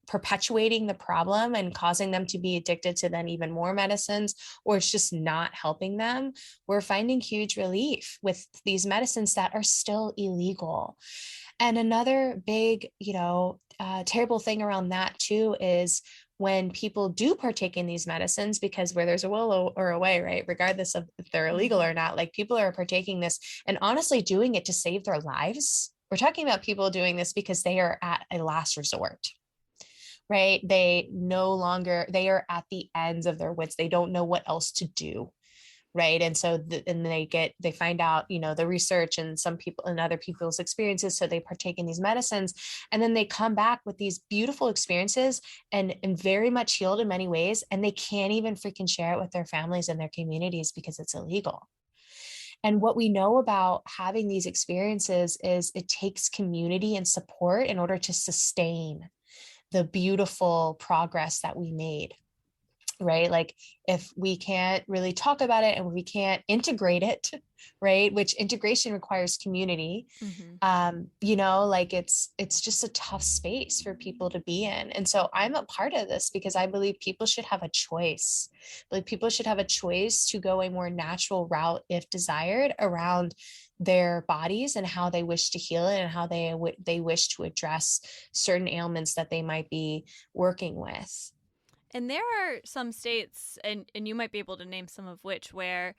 perpetuating the problem and causing them to be addicted to then even more medicines, or it's just not helping them. We're finding huge relief with these medicines that are still illegal. And another big, terrible thing around that too is when people do partake in these medicines, because where there's a will or a way, right? Regardless of if they're illegal or not, like people are partaking this and honestly doing it to save their lives. We're talking about people doing this because they are at a last resort, right? They are at the ends of their wits. They don't know what else to do. Right. And so, they find out, the research and some people and other people's experiences. So they partake in these medicines and then they come back with these beautiful experiences and very much healed in many ways. And they can't even freaking share it with their families and their communities because it's illegal. And what we know about having these experiences is it takes community and support in order to sustain the beautiful progress that we made, right? Like if we can't really talk about it and we can't integrate it, right? Which integration requires community. Like it's just a tough space for people to be in. And so I'm a part of this because I believe people should have a choice. Like people should have a choice to go a more natural route if desired around their bodies and how they wish to heal it and how they wish to address certain ailments that they might be working with. And there are some states, and you might be able to name some of which, where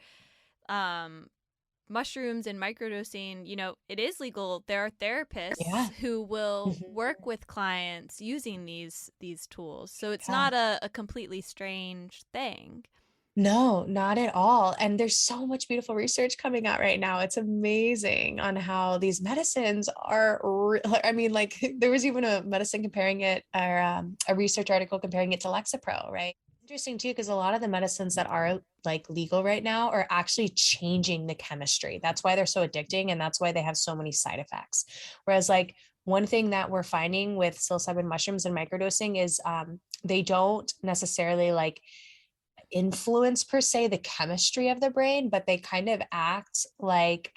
mushrooms and microdosing, it is legal. There are therapists who will work with clients using these tools. So it's not a completely strange thing. No, not at all. And there's so much beautiful research coming out right now. It's amazing on how these medicines are. Like there was even a medicine comparing it, or a research article comparing it to Lexapro, right? Interesting too, because a lot of the medicines that are like legal right now are actually changing the chemistry. That's why they're so addicting, and that's why they have so many side effects. Whereas, like one thing that we're finding with psilocybin mushrooms and microdosing is they don't necessarily like influence per se the chemistry of the brain, but they kind of act like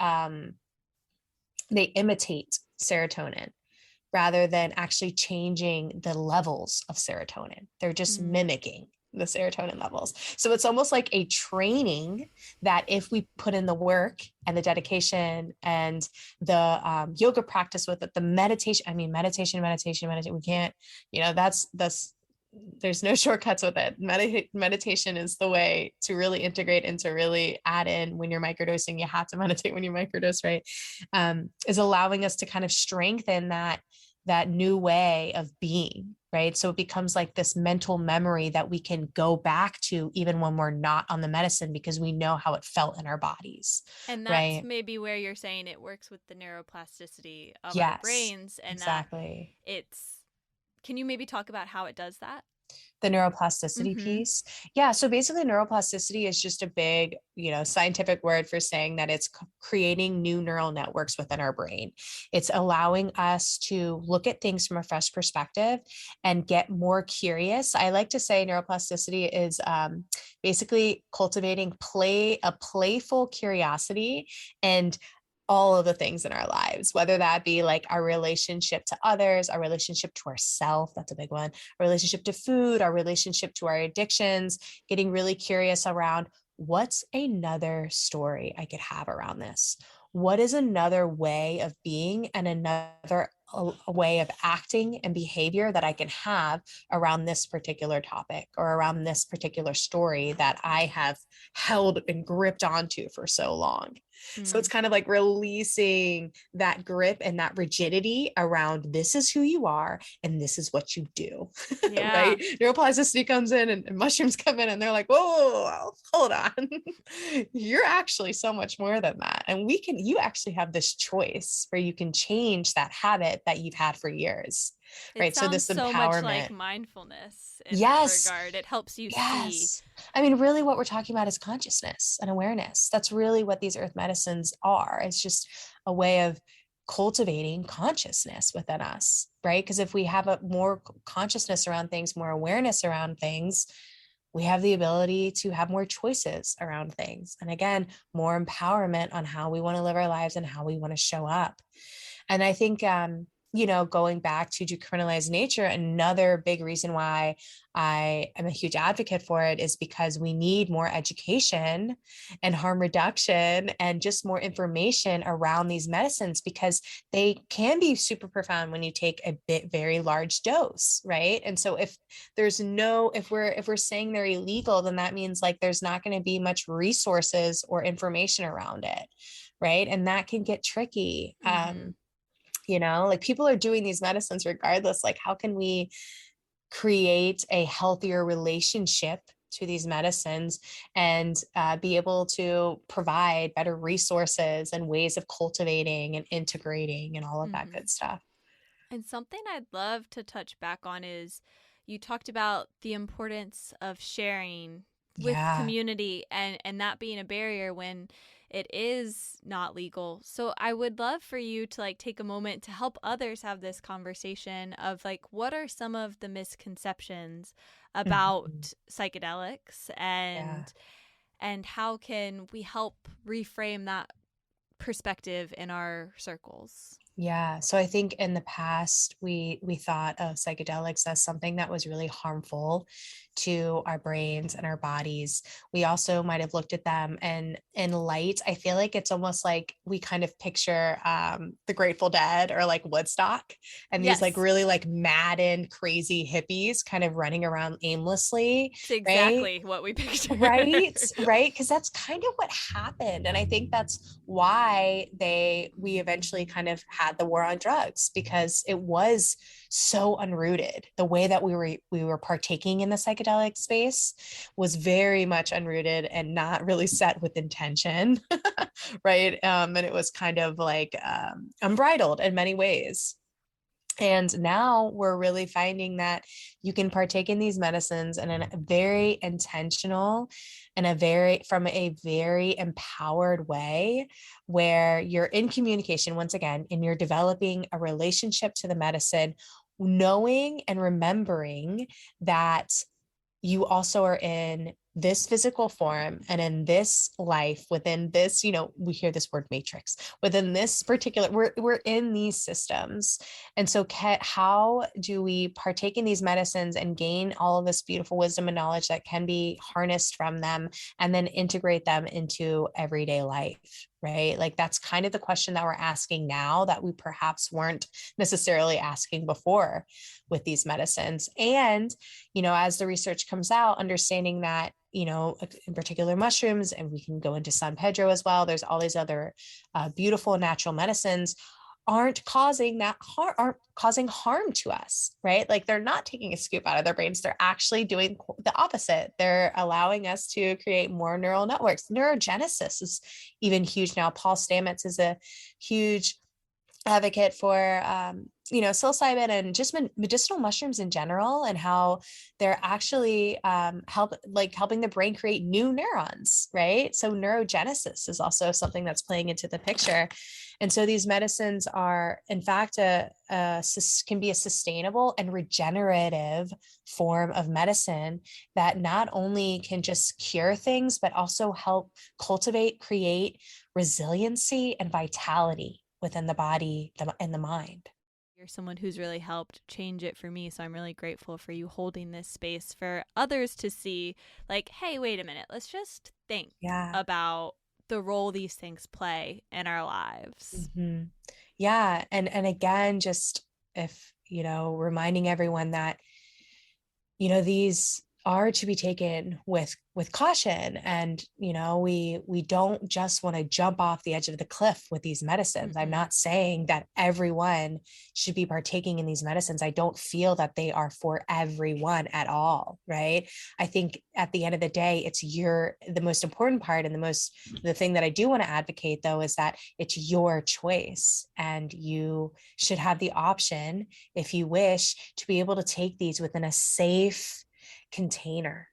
they imitate serotonin rather than actually changing the levels of serotonin. They're just mimicking the serotonin levels. So it's almost like a training that if we put in the work and the dedication and the yoga practice with it, the meditation, meditation, we can't, that's there's no shortcuts with it. Meditation is the way to really integrate and to really add in when you're microdosing. You have to meditate when you microdose, right? Is allowing us to kind of strengthen that new way of being, right? So it becomes like this mental memory that we can go back to even when we're not on the medicine because we know how it felt in our bodies. And that's right? maybe where you're saying it works with the neuroplasticity of our Yes, brains, and exactly. that it's can you maybe talk about how it does that? The neuroplasticity Mm-hmm. piece. Yeah. So basically neuroplasticity is just a big, scientific word for saying that it's creating new neural networks within our brain. It's allowing us to look at things from a fresh perspective and get more curious. I like to say neuroplasticity is basically cultivating a playful curiosity and all of the things in our lives, whether that be like our relationship to others, our relationship to ourselves, that's a big one, our relationship to food, our relationship to our addictions, getting really curious around what's another story I could have around this? What is another way of being and another a way of acting and behavior that I can have around this particular topic or around this particular story that I have held and gripped onto for so long? So it's kind of like releasing that grip and that rigidity around this is who you are and this is what you do. Yeah. Right? Neuroplasticity comes in and mushrooms come in and they're like, whoa, hold on. You're actually so much more than that. And you actually have this choice where you can change that habit that you've had for years. It Right. So sounds this so much like empowerment. mindfulness in that Yes. regard. It helps you see. Yes. I mean, really what we're talking about is consciousness and awareness. That's really what these earth medicines are. It's just a way of cultivating consciousness within us, right? Because if we have a more consciousness around things, more awareness around things, we have the ability to have more choices around things. And again, more empowerment on how we want to live our lives and how we want to show up. And I think, going back to decriminalize nature, another big reason why I am a huge advocate for it is because we need more education and harm reduction and just more information around these medicines because they can be super profound when you take a very large dose, right? And so if we're saying they're illegal, then that means like there's not going to be much resources or information around it, right? And that can get tricky. Like people are doing these medicines regardless. Like, how can we create a healthier relationship to these medicines and be able to provide better resources and ways of cultivating and integrating and all of that good stuff? And something I'd love to touch back on is you talked about the importance of sharing with Yeah. community and that being a barrier when it is not legal. So I would love for you to like take a moment to help others have this conversation of like what are some of the misconceptions about Mhm. psychedelics Yeah. and how can we help reframe that perspective in our circles? Yeah. So I think in the past we thought of psychedelics as something that was really harmful to our brains and our bodies. We also might have looked at them and in light, I feel like it's almost like we kind of picture the Grateful Dead or like Woodstock and these like Yes. really like maddened, crazy hippies kind of running around aimlessly, It's right? exactly what we picture. Right, because that's kind of what happened, and I think that's why we eventually kind of had the war on drugs because it was so unrooted. The way that we were partaking in the psychedelic space was very much unrooted and not really set with intention. Right, and it was kind of like unbridled in many ways. And now we're really finding that you can partake in these medicines in a very intentional and from a very empowered way where you're in communication once again, and you're developing a relationship to the medicine, knowing and remembering that you also are in this physical form and in this life within this, we hear this word matrix within this particular, we're in these systems. And so how do we partake in these medicines and gain all of this beautiful wisdom and knowledge that can be harnessed from them and then integrate them into everyday life? Right? Like that's kind of the question that we're asking now that we perhaps weren't necessarily asking before with these medicines. And as the research comes out, understanding that, in particular mushrooms, and we can go into San Pedro as well, there's all these other beautiful natural medicines aren't causing harm to us, right? Like they're not taking a scoop out of their brains. They're actually doing the opposite. They're allowing us to create more neural networks. Neurogenesis is even huge now. Paul Stamets is a huge advocate for psilocybin and just medicinal mushrooms in general, and how they're actually helping the brain create new neurons, right? So neurogenesis is also something that's playing into the picture. And so these medicines are, in fact, can be a sustainable and regenerative form of medicine that not only can just cure things, but also help cultivate, create resiliency and vitality within the body and the mind. You're someone who's really helped change it for me. So I'm really grateful for you holding this space for others to see, like, hey, wait a minute, let's just think about the role these things play in our lives. Mm-hmm. Yeah. And again, just if, reminding everyone that, these are to be taken with caution, and we don't just want to jump off the edge of the cliff with these medicines. I'm not saying that everyone should be partaking in these medicines. I don't feel that they are for everyone at all, right? I think at the end of the day, it's the most important part, and the thing that I do want to advocate, though, is that it's your choice, and you should have the option, if you wish, to be able to take these within a safe container,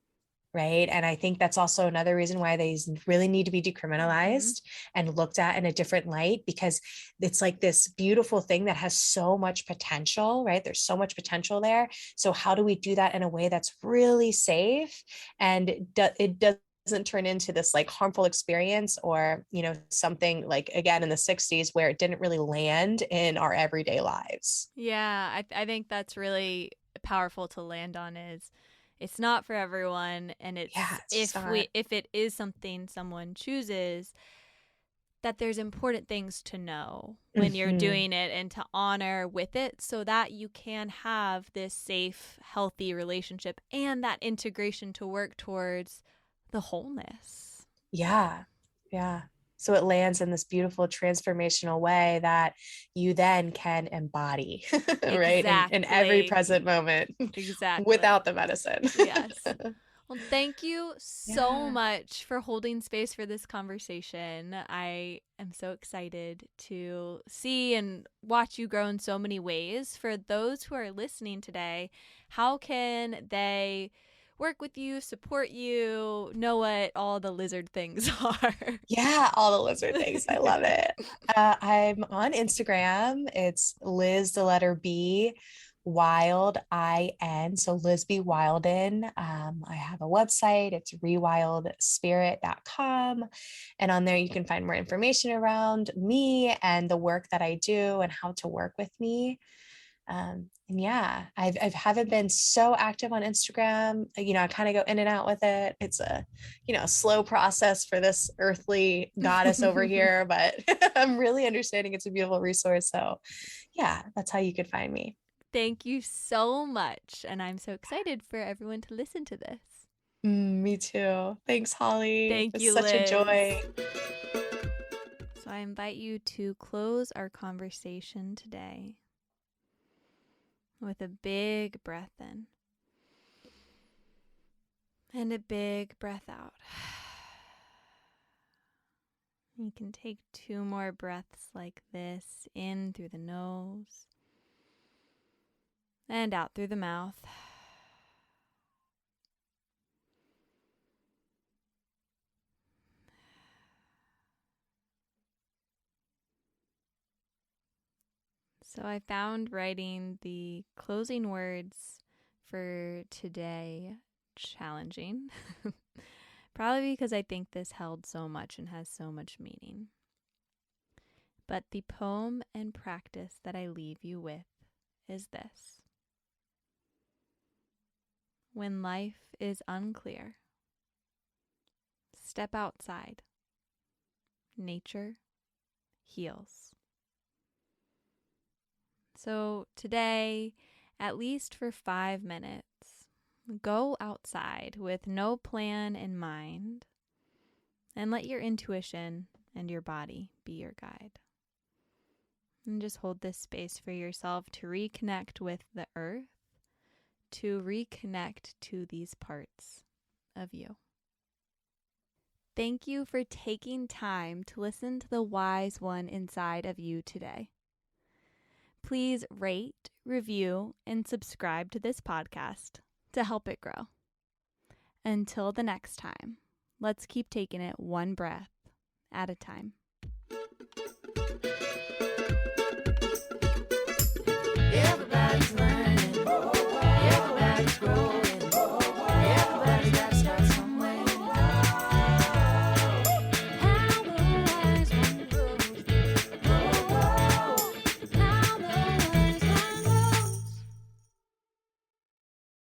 right? And I think that's also another reason why they really need to be decriminalized and looked at in a different light, because it's like this beautiful thing that has so much potential, right? There's so much potential there. So how do we do that in a way that's really safe, and it doesn't turn into this like harmful experience, or something like, again, in the 60s, where it didn't really land in our everyday lives. Yeah, I think that's really powerful to land on, is it's not for everyone, and it's if it is something someone chooses, that there's important things to know when you're doing it, and to honor with it, so that you can have this safe, healthy relationship and that integration to work towards the wholeness. Yeah. So it lands in this beautiful transformational way that you then can embody, right? In every present moment. Exactly. Without the medicine. Yes. Well, thank you so much for holding space for this conversation. I am so excited to see and watch you grow in so many ways. For those who are listening today, how can they work with you, support you, know what all the lizard things are? Yeah, all the lizard things. I love it. I'm on Instagram. It's Liz, the letter B, Wild, IN. So Liz B. Wilden. I have a website. It's rewildspirit.com. And on there, you can find more information around me and the work that I do and how to work with me. And yeah, I haven't been so active on Instagram. I kind of go in and out with it. It's a, slow process for this earthly goddess over here, but I'm really understanding it's a beautiful resource. So yeah, that's how you could find me. Thank you so much. And I'm so excited for everyone to listen to this. Me too. Thanks, Holly. Thank you, Such Liz. a joy. So I invite you to close our conversation today with a big breath in and a big breath out. You can take 2 more breaths like this, in through the nose and out through the mouth. So I found writing the closing words for today challenging. Probably because I think this held so much and has so much meaning. But the poem and practice that I leave you with is this. When life is unclear, step outside. Nature heals. So today, at least for 5 minutes, go outside with no plan in mind, and let your intuition and your body be your guide. And just hold this space for yourself to reconnect with the earth, to reconnect to these parts of you. Thank you for taking time to listen to the wise one inside of you today. Please rate, review, and subscribe to this podcast to help it grow. Until the next time, let's keep taking it one breath at a time.